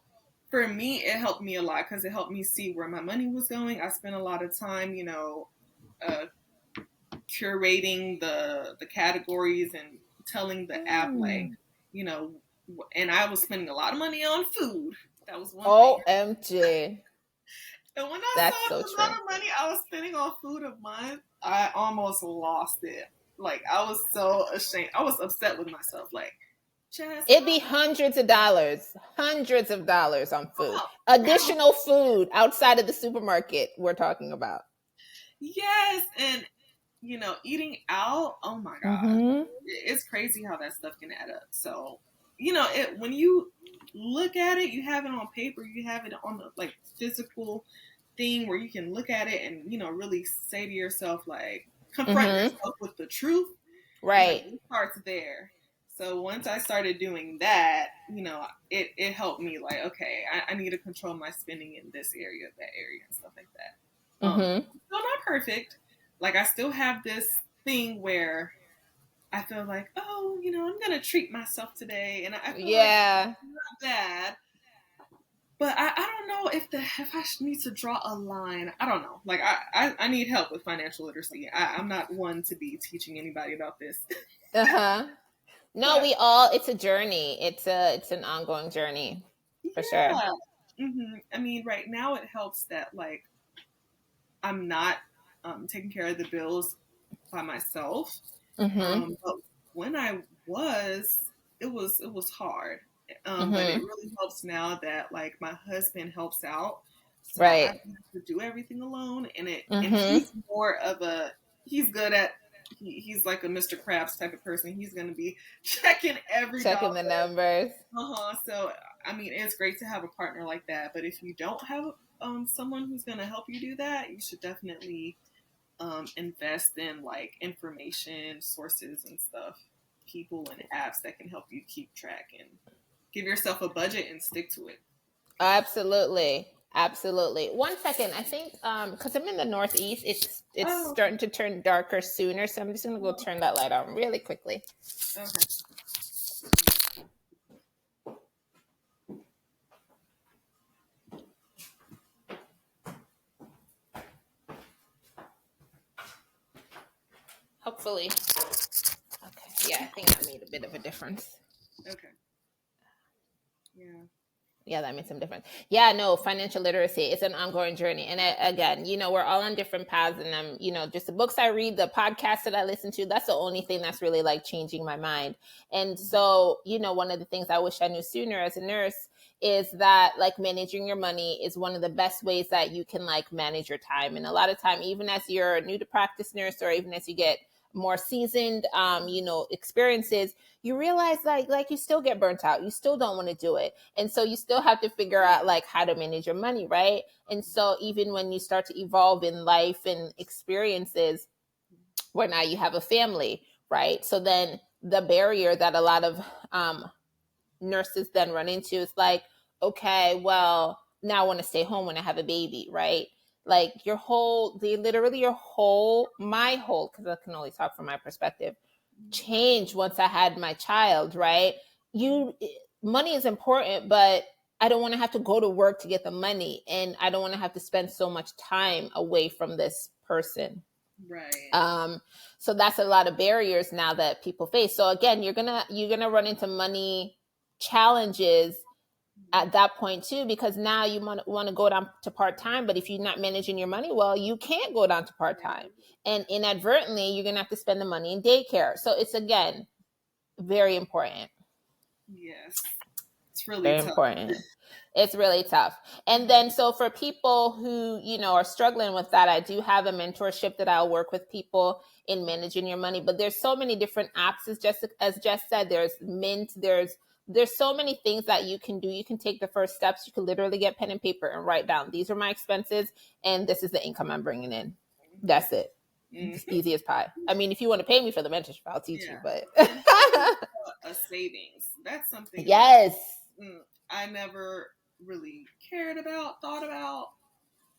for me, it helped me a lot because it helped me see where my money was going. I spent a lot of time, uh, curating the categories and telling the app like, you know, and I was spending a lot of money on food. That was one thing. OMG. And when I That's saw so the amount true. of money I was spending on food a month, I almost lost it. Like, I was so ashamed. I was upset with myself. Like, Jess, It'd be hundreds of dollars on food. oh, Additional food outside of the supermarket we're talking about. yes, and eating out. Oh my god, Mm-hmm. it's crazy how that stuff can add up. So, when you look at it, you have it on paper, you have it on the like physical thing where you can look at it and really say to yourself, like, confront Mm-hmm. yourself with the truth. Right. It starts there. So once I started doing that, it helped me, like, okay, I need to control my spending in this area, that area, and stuff like that. Mm-hmm. Still not perfect. Like, I still have this thing where I feel like, oh, I'm gonna treat myself today, and I feel like Yeah. it's not bad. But I don't know if I need to draw a line. I don't know. Like, I need help with financial literacy. I'm not one to be teaching anybody about this. Uh-huh. No, But it's a journey. It's an ongoing journey for sure. yeah. I mean, right now it helps that, like, I'm not taking care of the bills by myself. Mm-hmm. But when I was, it was hard. But it Mm-hmm. really helps now that, like, my husband helps out, so I Right. don't have to do everything alone. And Mm-hmm. he's more of he's good at he's like a Mr. Krabs type of person. He's gonna be checking every Checking dollar. the numbers. So I mean, it's great to have a partner like that. But if you don't have someone who's gonna help you do that, you should definitely invest in like information sources and stuff, people and apps that can help you keep track and give yourself a budget and stick to it. Absolutely. Absolutely. One second. I think because I'm in the Northeast, it's Oh, okay. starting to turn darker sooner. So I'm just gonna go Oh, turn that light on really quickly. okay. Hopefully. Okay. Yeah, I think that made a bit of a difference. Okay. Yeah. Yeah, that makes some difference. Yeah, no, financial literacy, it's an ongoing journey. And again, we're all on different paths. And just the books I read, the podcasts that I listen to, that's the only thing that's really like changing my mind. And Mhm. so, one of the things I wish I knew sooner as a nurse is that like managing your money is one of the best ways that you can like manage your time. And a lot of time, even as you're a new to practice nurse, or even as you get more seasoned, experiences, you realize like you still get burnt out. You still don't want to do it. And so you still have to figure out like how to manage your money, right? And so even when you start to evolve in life and experiences where now you have a family, right? So then the barrier that a lot of nurses then run into is like, okay, well, now I want to stay home when I have a baby, right? Like my whole, because I can only talk from my perspective, change once I had my child, right? You Money is important, but I don't want to have to go to work to get the money, and I don't want to have to spend so much time away from this person. Right. um so that's a lot of barriers now that people face. So again, you're gonna run into money challenges at that point too, because now you want to go down to part-time, but if you're not managing your money well, you can't go down to part-time, Right. and inadvertently you're gonna have to spend the money in daycare. So it's again very important. Yes. It's really Very tough. important. It's really tough. And then, so for people who, are struggling with that, I do have a mentorship that I'll work with people in managing your money. But there's so many different apps, as Jess said. There's Mint. There's so many things that you can do. You can take the first steps. You can literally get pen and paper and write down, these are my expenses, and this is the income I'm bringing in. That's it. Mm. It's easy as pie. I mean, if you want to pay me for the mentorship, I'll teach you. Yeah. But And having a savings, that's something that yes, I never really cared about, thought about.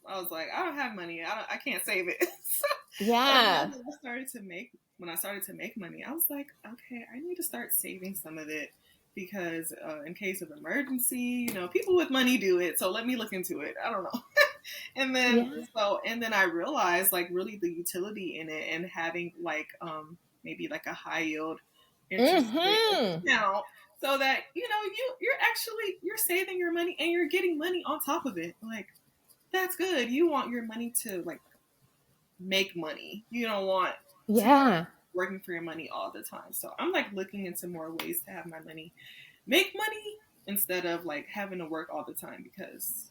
I was like, I don't have money. I can't save it. But now yeah. that when I started to make money, I was like, okay, I need to start saving some of it because in case of emergency, people with money do it. So let me look into it. I don't know. And then Yeah. I realized like really the utility in it and having like maybe like a high yield interest rate Mm-hmm. account so that you're saving your money and you're getting money on top of it. Like that's good. You want your money to like make money. You don't want to be Yeah. working for your money all the time. So I'm like looking into more ways to have my money make money instead of like having to work all the time because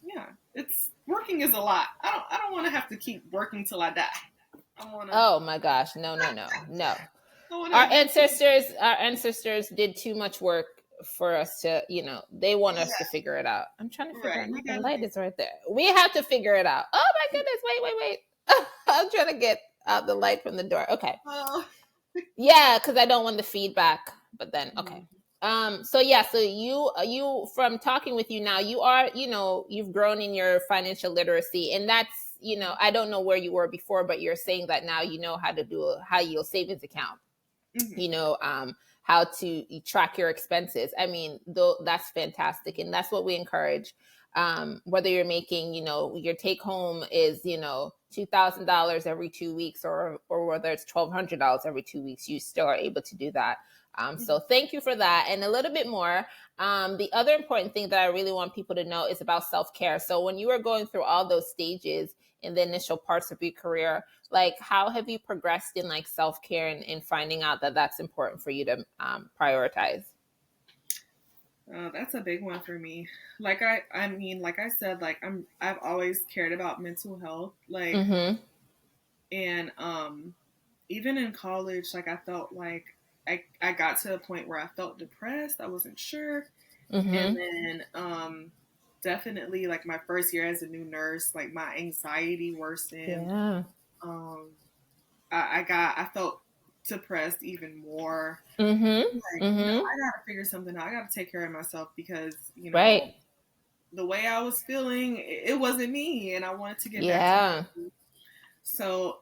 it's working is a lot. I don't want to have to keep working till I die. I want to Oh my gosh. No, no, no, no. I want to Our eventually ancestors did too much work for us to, they want us to yeah, figure it out. I'm trying to figure right. out. We Now the got to light do is right there. We have to figure it out. Oh my goodness. Wait, wait, wait. I'm trying to get out the light from the door. Okay. oh Yeah, because I don't want the feedback. But then, okay. mm, So yeah, so you from talking with you now, you are, you've grown in your financial literacy, and that's, I don't know where you were before, but you're saying that now you know how to do a high yield savings account, mm-hmm. how to track your expenses. I mean, though, that's fantastic, and that's what we encourage. Whether you're making, your take home is, $2,000 every 2 weeks, or whether it's $1,200 every 2 weeks, you still are able to do that. So thank you for that, and a little bit more. The other important thing that I really want people to know is about self care. So when you were going through all those stages in the initial parts of your career, like how have you progressed in like self-care, and finding out that that's important for you to prioritize? That's a big one for me. I mean, like I said, like I've always cared about mental health, like, Mm-hmm. and even in college, like I felt like I got to a point where I felt depressed. I wasn't sure, and Mm-hmm. then definitely like my first year as a new nurse, like my anxiety worsened. Yeah. Um, I felt depressed even more. Mm-hmm. Like, Mm-hmm. I gotta figure something out. I gotta take care of myself because, Right. the way I was feeling, it wasn't me, and I wanted to get back to Yeah. me. So,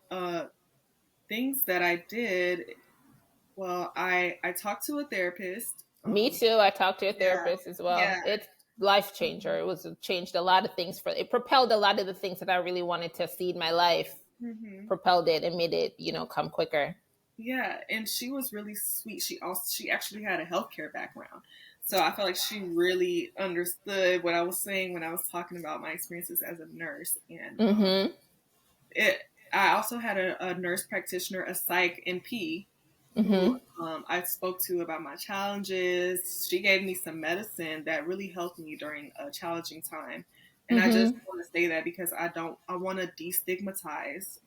things that I did, well, I talked to a therapist. Me too. I talked to a Yeah, therapist as well. yeah. It's life changer. It changed a lot of things for it propelled a lot of the things that I really wanted to see in my life, Hmm. propelled it and made it, come quicker. Yeah, and she was really sweet. She actually had a healthcare background, so I felt like she really understood what I was saying when I was talking about my experiences as a nurse. And Mm-hmm. it I also had a nurse practitioner, a psych NP, who Mm-hmm. I spoke to about my challenges. She gave me some medicine that really helped me during a challenging time. And I just Mm-hmm. want to say that because I want to destigmatize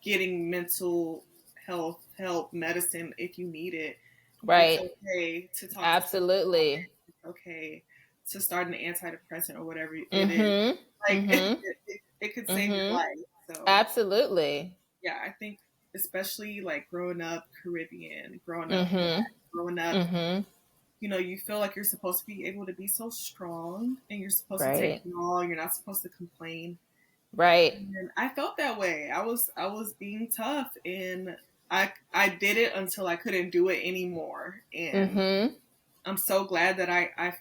getting mental health help, medicine if you need it. It's Right. okay to talk to someone about it. Absolutely. It's okay to start an antidepressant or whatever it is. Mm-hmm. Like Mm-hmm. it could save your Mm-hmm. life. So Absolutely. yeah, I think especially like growing up Caribbean, growing up Black, Mm-hmm. growing up, Mm-hmm. you feel like you're supposed to be able to be so strong and you're supposed to take Right. it all. You're not supposed to complain. Right. And I felt that way. I was being tough, and I did it until I couldn't do it anymore. And Mm-hmm. I'm so glad that I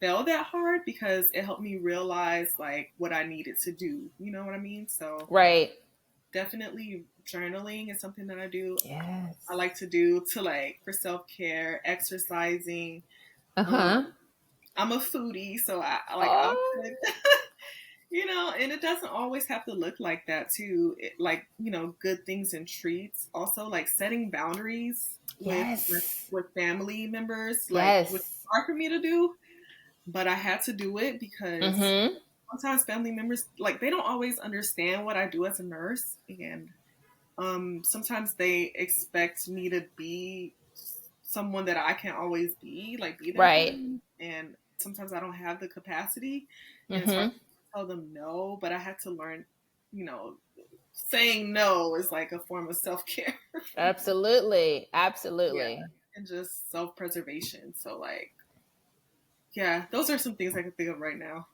fell that hard because it helped me realize like what I needed to do. You know what I mean? So Right. definitely journaling is something that I do. I Yes. like to do to like for self care, exercising. Uh-huh. Um, I'm a foodie, so I'll Oh, cook. And it doesn't always have to look like that too. Like, good things and treats. Also, like setting boundaries yes. with family members, like was Yes. hard for me to do, but I had to do it because Mm-hmm. sometimes family members like they don't always understand what I do as a nurse, and sometimes they expect me to be someone that I can't always be, like be there for Right. them. And sometimes I don't have the capacity, and it's hard Mm-hmm. to tell them no. But I had to learn, you know, saying no is like a form of self care. Absolutely. Yeah, Absolutely. and just self preservation. So like, yeah, those are some things I can think of right now.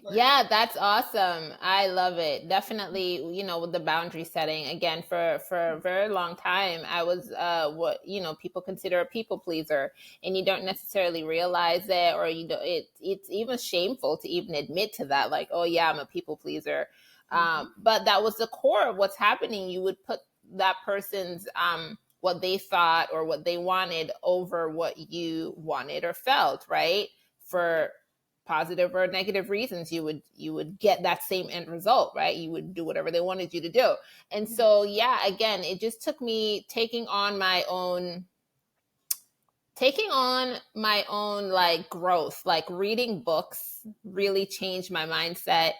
But Yeah, that's awesome. I love it. Definitely, with the boundary setting again for a very long time, I was what, people consider a people pleaser, and you don't necessarily realize it, or you don't it's even shameful to even admit to that, like, oh yeah, I'm a people pleaser. mhm, But that was the core of what's happening. You would put that person's what they thought or what they wanted over what you wanted or felt, right? For positive or negative reasons, you would get that same end result, right? You would do whatever they wanted you to do. And mhm, so yeah, again, it just took me taking on my own like growth, like reading books really changed my mindset.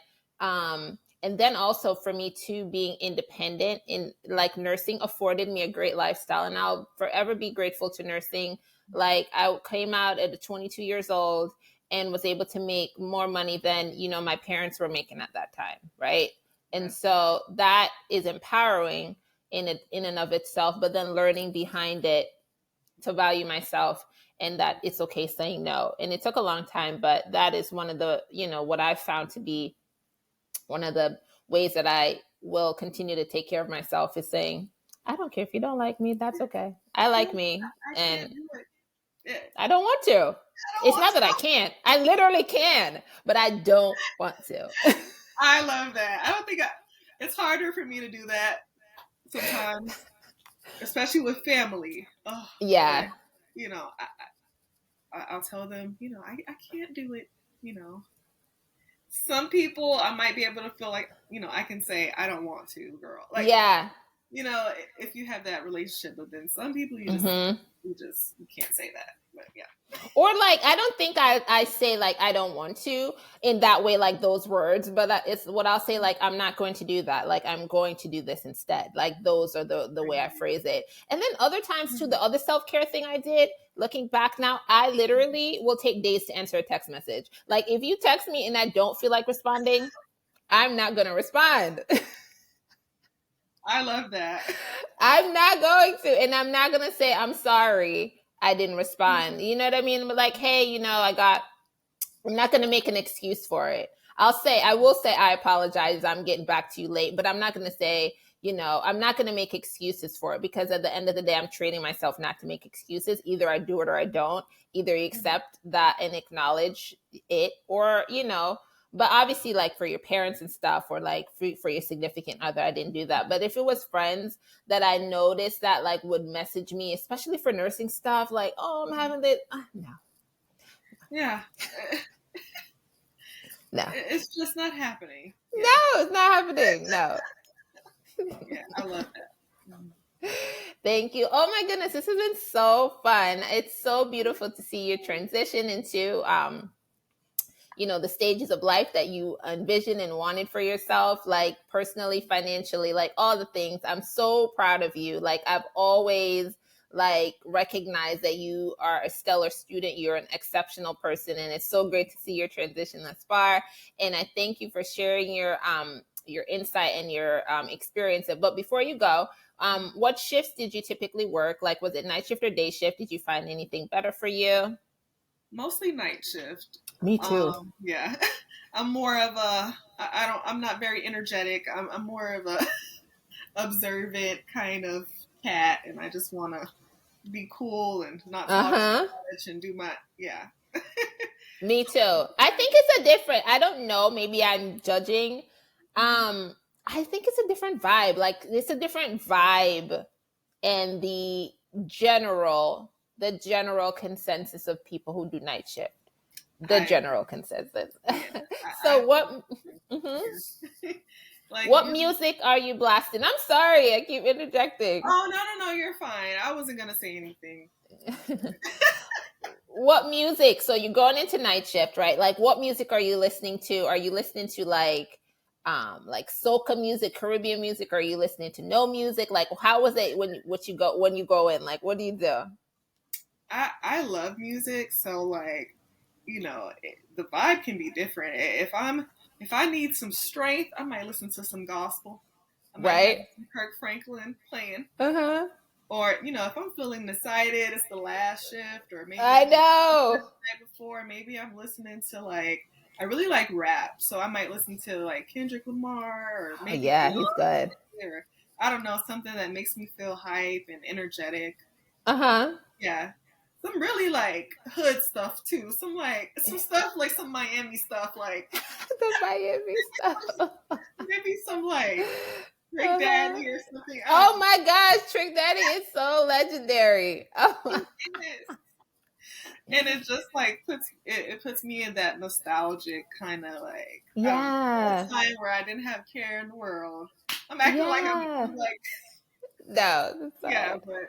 And then also for me too, being independent in like nursing afforded me a great lifestyle, and I'll forever be grateful to nursing. Like I came out at 22 years old and was able to make more money than my parents were making at that time, right? And yes, so that is empowering in and of itself, but then learning behind it to value myself, and that it's okay saying no. And it took a long time, but that is one of the, what I've found to be one of the ways that I will continue to take care of myself is saying, I don't care if you don't like me, that's okay. I yeah, like me, I can't and do it. Yeah, I don't want to. I don't It's want not that I to. can't. I literally can, but I don't want to. I love that. I don't think it's harder for me to do that sometimes, especially with family. Oh, but Yeah. I'll tell them, I can't do it. You know, some people I might be able to feel like, I can say I don't want to, girl. Like, Yeah. if you have that relationship, but then some people Hmm. you can't say that. But yeah, Or like, I don't think I say like I don't want to in that way, like those words, but it's what I'll say, like I'm not going to do that, like I'm going to do this instead. Like those are the way I phrase it. And then other times too, the other self-care thing I did, looking back now, I literally will take days to answer a text message. Like if you text me and I don't feel like responding, I'm not going to respond. I love that. I'm not going to, and I'm not going to say I'm sorry I didn't respond. You know what I mean? But like, hey, I got I'm not going to make an excuse for it. I will say, I apologize. I'm getting back to you late, but I'm not going to say, I'm not going to make excuses for it, because at the end of the day, I'm training myself not to make excuses. Either I do it or I don't. Either you accept that and acknowledge it, or, but obviously, like for your parents and stuff, or like for your significant other, I didn't do that. But if it was friends that I noticed that like would message me, especially for nursing stuff, like, oh, I'm having this. No. Yeah. No. It's just not happening. Yeah. No, it's not happening. No. Yeah, I love that. Thank you. Oh my goodness, this has been so fun. It's so beautiful to see you transition into the stages of life that you envisioned and wanted for yourself, like personally, financially, like all the things. I'm so proud of you. Like I've always like recognized that you are a stellar student. You're an exceptional person, and it's so great to see your transition thus far. And I thank you for sharing your insight and your experience. But before you go, what shifts did you typically work? Like, was it night shift or day shift? Did you find anything better for you? Mostly night shift. Me too. Yeah. I'm more of a, I'm not very energetic. I'm more of a observant kind of cat, and I just want to be cool and not talk too much and do my, yeah. Me too. I think it's a different, I don't know, maybe I'm judging. I think it's a different vibe. Like it's a different vibe, and general consensus of people who do night shift. General consensus. Yeah, So what? Like, what music are you blasting? I'm sorry, I keep interjecting. Oh, no, you're fine. I wasn't gonna say anything. What music? So you're going into night shift, right? Like, what music are you listening to? Are you listening to like soca music, Caribbean music? Are you listening to no music? Like, how was it when you go in? Like, what do you do? I love music, so like, the vibe can be different. If I need some strength, I might listen to some gospel. I might have some Kirk Franklin playing. Or, if I'm feeling excited, it's the last shift, or maybe I know the night before, maybe I'm listening to like, I really like rap, so I might listen to like Kendrick Lamar, or maybe he's good. Or I don't know, something that makes me feel hype and energetic. Yeah. Some really like hood stuff too. Some stuff like some Miami stuff, like the Miami stuff. Maybe some like Trick Daddy or something. Oh my gosh, Trick Daddy is so legendary. Oh. And it just like puts me in that nostalgic kind of like time where I didn't have care in the world. I'm acting like I'm like no, yeah, but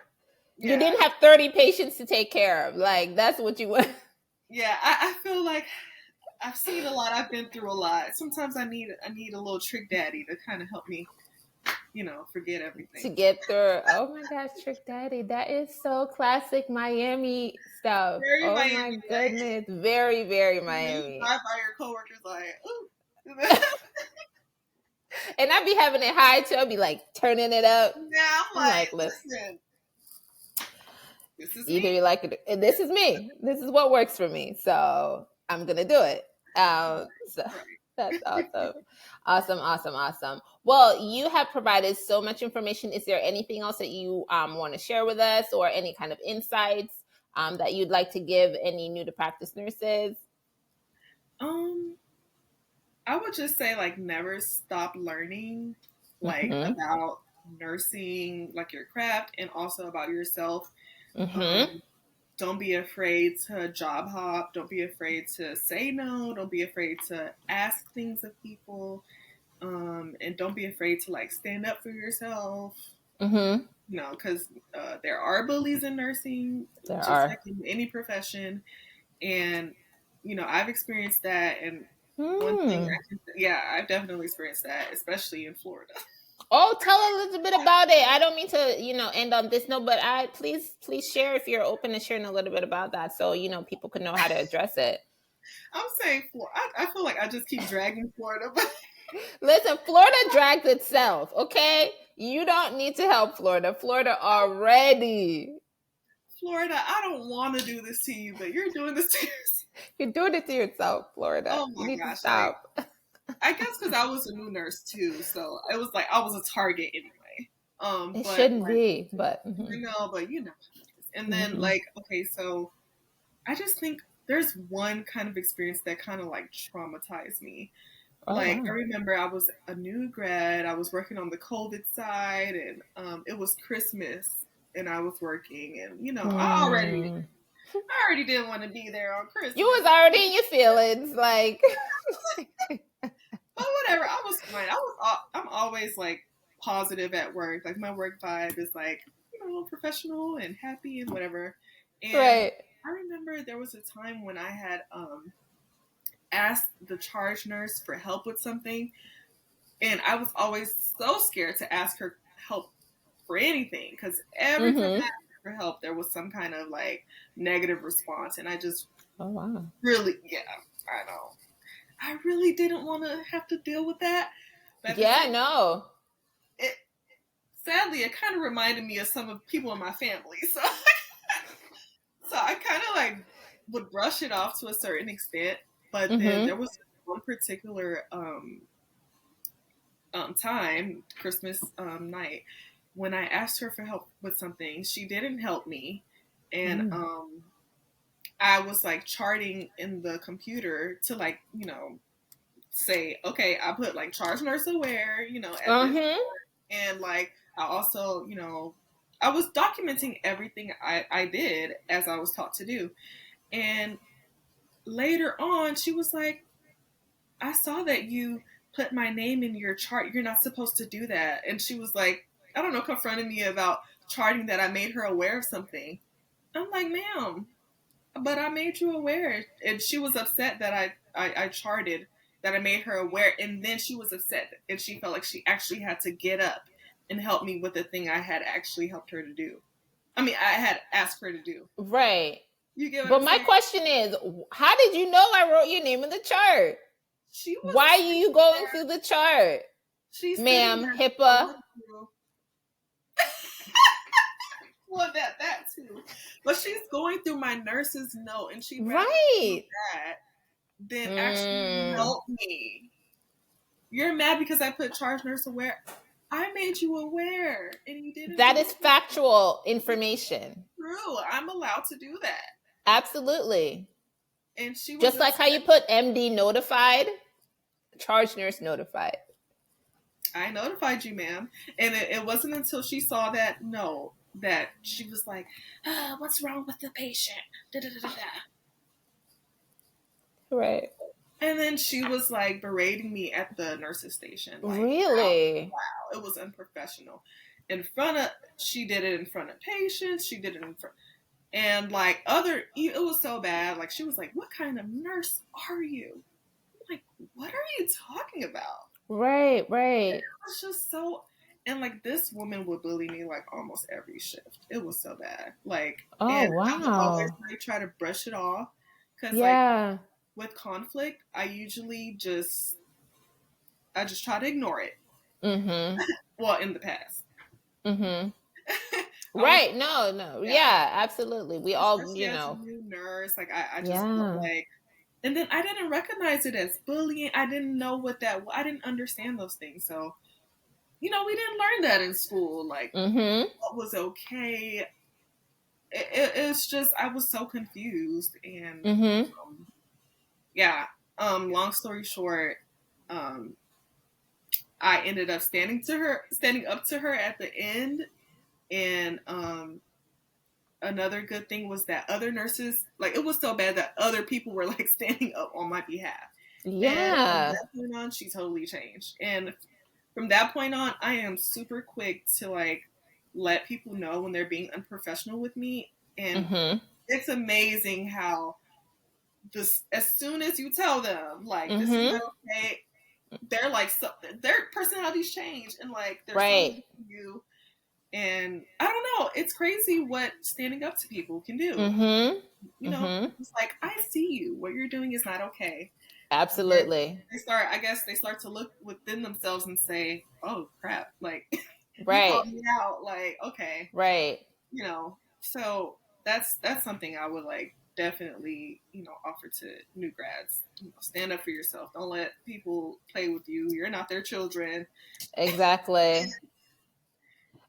you didn't have 30 patients to take care of. Like that's what you want. Yeah, I feel like I've seen a lot. I've been through a lot. Sometimes I need a little Trick Daddy to kind of help me, forget everything. To get through. Oh my gosh, Trick Daddy. That is so classic Miami stuff. Very Miami, my goodness. Right? Very, very Miami. You drive by your coworkers like, ooh. And I'd be having it high too. I'd be like turning it up. Yeah, I'm like listen. This is either me. You like it, and this is me. This is what works for me. So I'm gonna do it. So that's awesome. Awesome. Well, you have provided so much information. Is there anything else that you want to share with us, or any kind of insights that you'd like to give any new to practice nurses? I would just say like never stop learning, like about nursing, like your craft, and also about yourself. Don't be afraid to job hop. Don't be afraid to say no. Don't be afraid to ask things of people. And don't be afraid to like stand up for yourself. Because there are bullies in nursing, like in any profession. And, I've experienced that. And one thing I've definitely experienced that, especially in Florida. Oh, tell a little bit about it. I don't mean to, end on this note, but please share if you're open to sharing a little bit about that, so people can know how to address it. I'm saying I feel like I just keep dragging Florida, but listen, Florida drags itself. Okay, you don't need to help Florida. Florida already. Florida, I don't want to do this to you, but you're doing this to yourself. You're doing it to yourself, Florida. Oh You my need to gosh. Like, stop. I guess because I was a new nurse too. So it was like I was a target anyway. It But shouldn't like, be, but I know, but you know how it is. And then mhm. like, okay, so I just think there's one kind of experience that kind of like traumatized me. Oh Like I wow. remember I was a new grad. I was working on the COVID side, and it was Christmas, and I was working, and you know, Mm. I already didn't want to be there on You Christmas. was already in your feelings, like But whatever, I was fine. I'm always like positive at work. Like my work vibe is like, you know, professional and happy and whatever. And right. I remember there was a time when I had asked the charge nurse for help with something, and I was always so scared to ask her help for anything because every time I Mm-hmm. asked her for help, there was some kind of like negative response, and I just Oh wow. really, yeah, I know, I really didn't want to have to deal with that. But at the Yeah, same, no. it sadly it kind of reminded me of some of people in my family, so so I kind of like would brush it off to a certain extent. But then there Mm-hmm. was one particular time, Christmas night, when I asked her for help with something. She didn't help me, and Mm. I was like charting in the computer to like say, okay, I put like charge nurse aware, at this, Uh-huh. and like I also I was documenting everything I did as I was taught to do, and later on she was like, I saw that you put my name in your chart. You're not supposed to do that. And she was like, I don't know, confronting me about charting that I made her aware of something. I'm like, ma'am, but I made you aware. And she was upset that I charted, that I made her aware. And then she was upset and she felt like she actually had to get up and help me with the thing I had actually helped her to do. I mean, I had asked her to do. Right. You get what But I'm my saying? question is, how did you know I wrote your name in the chart? She Why was are you sitting going there. through the chart? She's sitting Ma'am, there HIPAA. going through. Well, that too. But she's going through my nurse's note, and she'd rather do Right. that than actually Mm. help me. You're mad because I put charge nurse aware. I made you aware, and you didn't That do is it. factual information. True, I'm allowed to do that. Absolutely. And she was Just like how upset. you put MD notified, charge nurse notified. I notified you, ma'am, and it wasn't until she saw that note that she was like, "What's wrong with the patient?" Da, da, da, da, da. Right. And then she was like berating me at the nurse's station. Like, Really? wow, it was unprofessional. In front of, she did it in front of patients. She did it in front, and like it was so bad. Like, she was like, "What kind of nurse are you?" I'm like, what are you talking about? Right, right. It was just so, and like this woman would bully me like almost every shift. It was so bad. Like, Oh, and I would always wow. like try to brush it off because like Yeah. with conflict, I just try to ignore it. Mhm. Well, in the past, Mhm. I was, Right. No, no. yeah, Yeah, absolutely. We all, especially as a new nurse, like I just felt yeah. like, and then I didn't recognize it as bullying. I didn't know I didn't understand those things. So, we didn't learn that in school. Like, Mhm. what was okay. It's just, I was so confused. And, Mhm. um, yeah, long story short, um, I ended up standing up to her at the end. And, another good thing was that other nurses, like, it was so bad that other people were like standing up on my behalf. And from Yeah. that point on, she totally changed. And from that point on, I am super quick to like let people know when they're being unprofessional with me. And Mhm. it's amazing how this, as soon as you tell them like this is Mhm. not okay, they're like, so their personalities change and like they're so Right. into you. And I don't know, it's crazy what standing up to people can do. Mhm. You know, Mhm. it's like, I see you. What you're doing is not okay. And Absolutely. I guess they start to look within themselves and say, oh crap, like, you Right. called me out. Like, okay, Right. so that's something I would like definitely, offer to new grads. Stand up for yourself. Don't let people play with you. You're not their children. Exactly.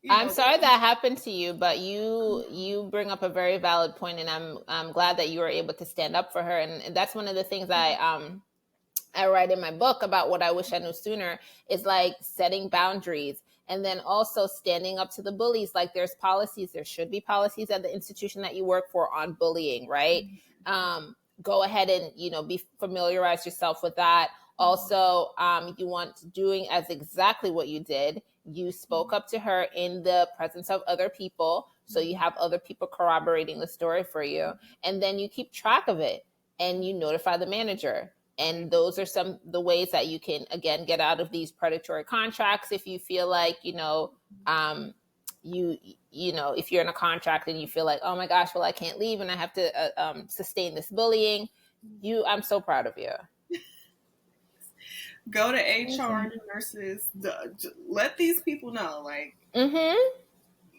You I'm know, they sorry that happened to you, but you bring up a very valid point, and I'm glad that you were able to stand up for her. And that's one of the things I write in my book about what I wish I knew sooner is like setting boundaries and then also standing up to the bullies. Like there's policies, there should be policies at the institution that you work for on bullying, right? Go ahead and, be familiarize yourself with that. Also, you want doing as exactly what you did. You spoke up to her in the presence of other people. So you have other people corroborating the story for you. And then you keep track of it and you notify the manager, and those are some the ways that you can again get out of these predatory contracts if you feel like um, if you're in a contract and you feel like, oh my gosh, well I can't leave and I have to sustain this bullying. I'm so proud of you. go to HR and nurses. Let these people know, like, Mm-hmm.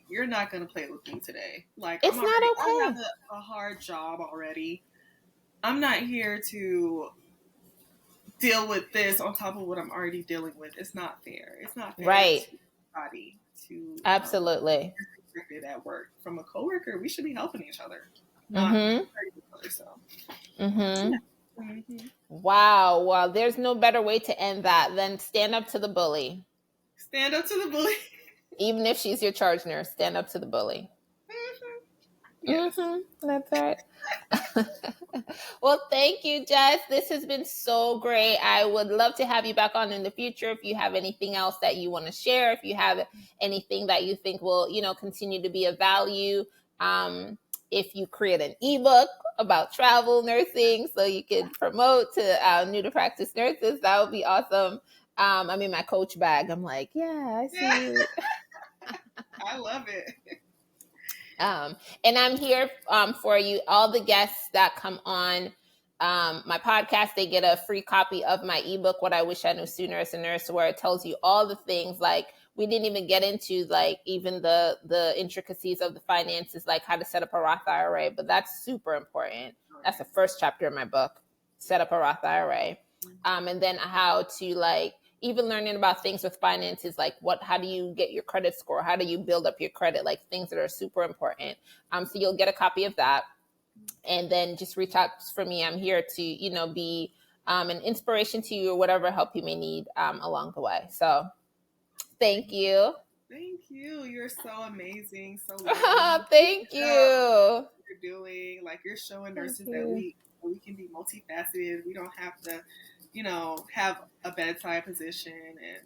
you're not gonna play with me today. Like, It's not I have okay. a hard job already. I'm not here to deal with this on top of what I'm already dealing with. It's not fair. It's not fair Right. to anybody to Absolutely. be restricted at work from a coworker. We should be helping each other, not Mm-hmm. hurting each other. So, Mm-hmm. yeah. Mm-hmm. Wow. Well, there's no better way to end that than stand up to the bully. Stand up to the bully. Even if she's your charge nurse, stand up to the bully. Mm-hmm. Yes. Mm-hmm. That's right. Well, thank you, Jess. This has been so great. I would love to have you back on in the future if you have anything else that you want to share, if you have anything that you think will, continue to be of value. Um, if you create an ebook about travel nursing so you can promote to new to practice nurses, that would be awesome. I'm in my coach bag. I'm like, yeah, I Yeah. see you. I love it. And I'm here for you. All the guests that come on my podcast, they get a free copy of my ebook, What I Wish I Knew Sooner as a Nurse, where it tells you all the things. Like we didn't even get into like even the intricacies of the finances, like how to set up a Roth IRA, but that's super important. That's the first chapter of my book, set up a Roth IRA. And then how to like even learning about things with finances, like how do you get your credit score? How do you build up your credit? Like things that are super important. So you'll get a copy of that, and then just reach out for me. I'm here to, be an inspiration to you or whatever help you may need along the way. So thank you. Thank you. You're so amazing. So lovely. Thank you. You're doing like you're showing Thank nurses that you. we can be multifaceted. We don't have to, have a bedside position and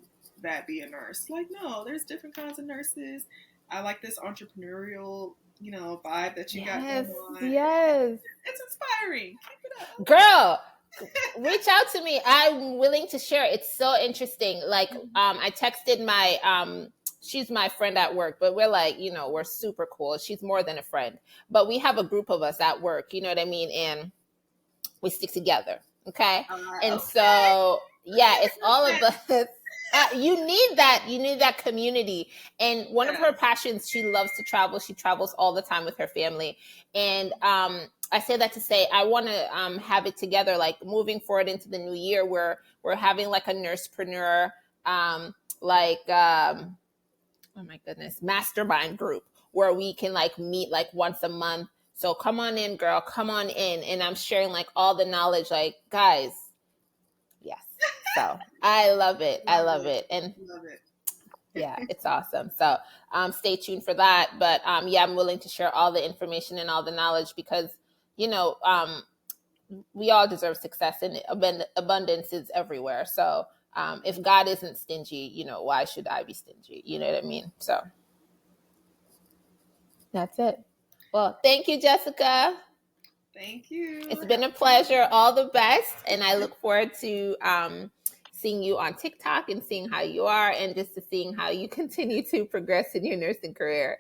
that be a nurse. Like, no, there's different kinds of nurses. I like this entrepreneurial, vibe that you got Yes. going on. Yes. It's inspiring. Keep it up. Girl, reach out to me. I'm willing to share. It's so interesting. Like, I texted my she's my friend at work, but we're like, we're super cool. She's more than a friend. But we have a group of us at work, you know what I mean? And we stick together. Okay. And Okay. so yeah, it's all of us. You need that. You need that community. And one of her Yes. passions, she loves to travel. She travels all the time with her family. And I say that to say I want to have it together, like moving forward into the new year, where we're having like a nursepreneur, like oh my goodness, mastermind group where we can like meet like once a month. So come on in, girl, come on in. And I'm sharing like all the knowledge, like guys, yes. So I love it. I Love love it. it. And Love it. yeah, it's awesome. So stay tuned for that. But yeah, I'm willing to share all the information and all the knowledge because, we all deserve success and abundance is everywhere. So if God isn't stingy, why should I be stingy? You know what I mean? So that's it. Well, thank you, Jessica. Thank you. It's been Have a a good pleasure. All the best. And I look forward to seeing you on TikTok and seeing how you are and just to seeing how you continue to progress in your nursing career.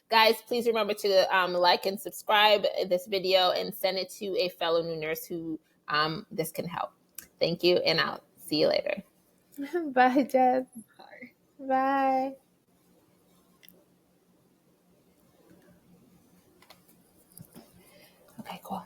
Guys, please remember to like and subscribe this video and send it to a fellow new nurse who this can help. Thank you. And I'll see you later. Bye, Jess. Bye. Bye. Okay, cool.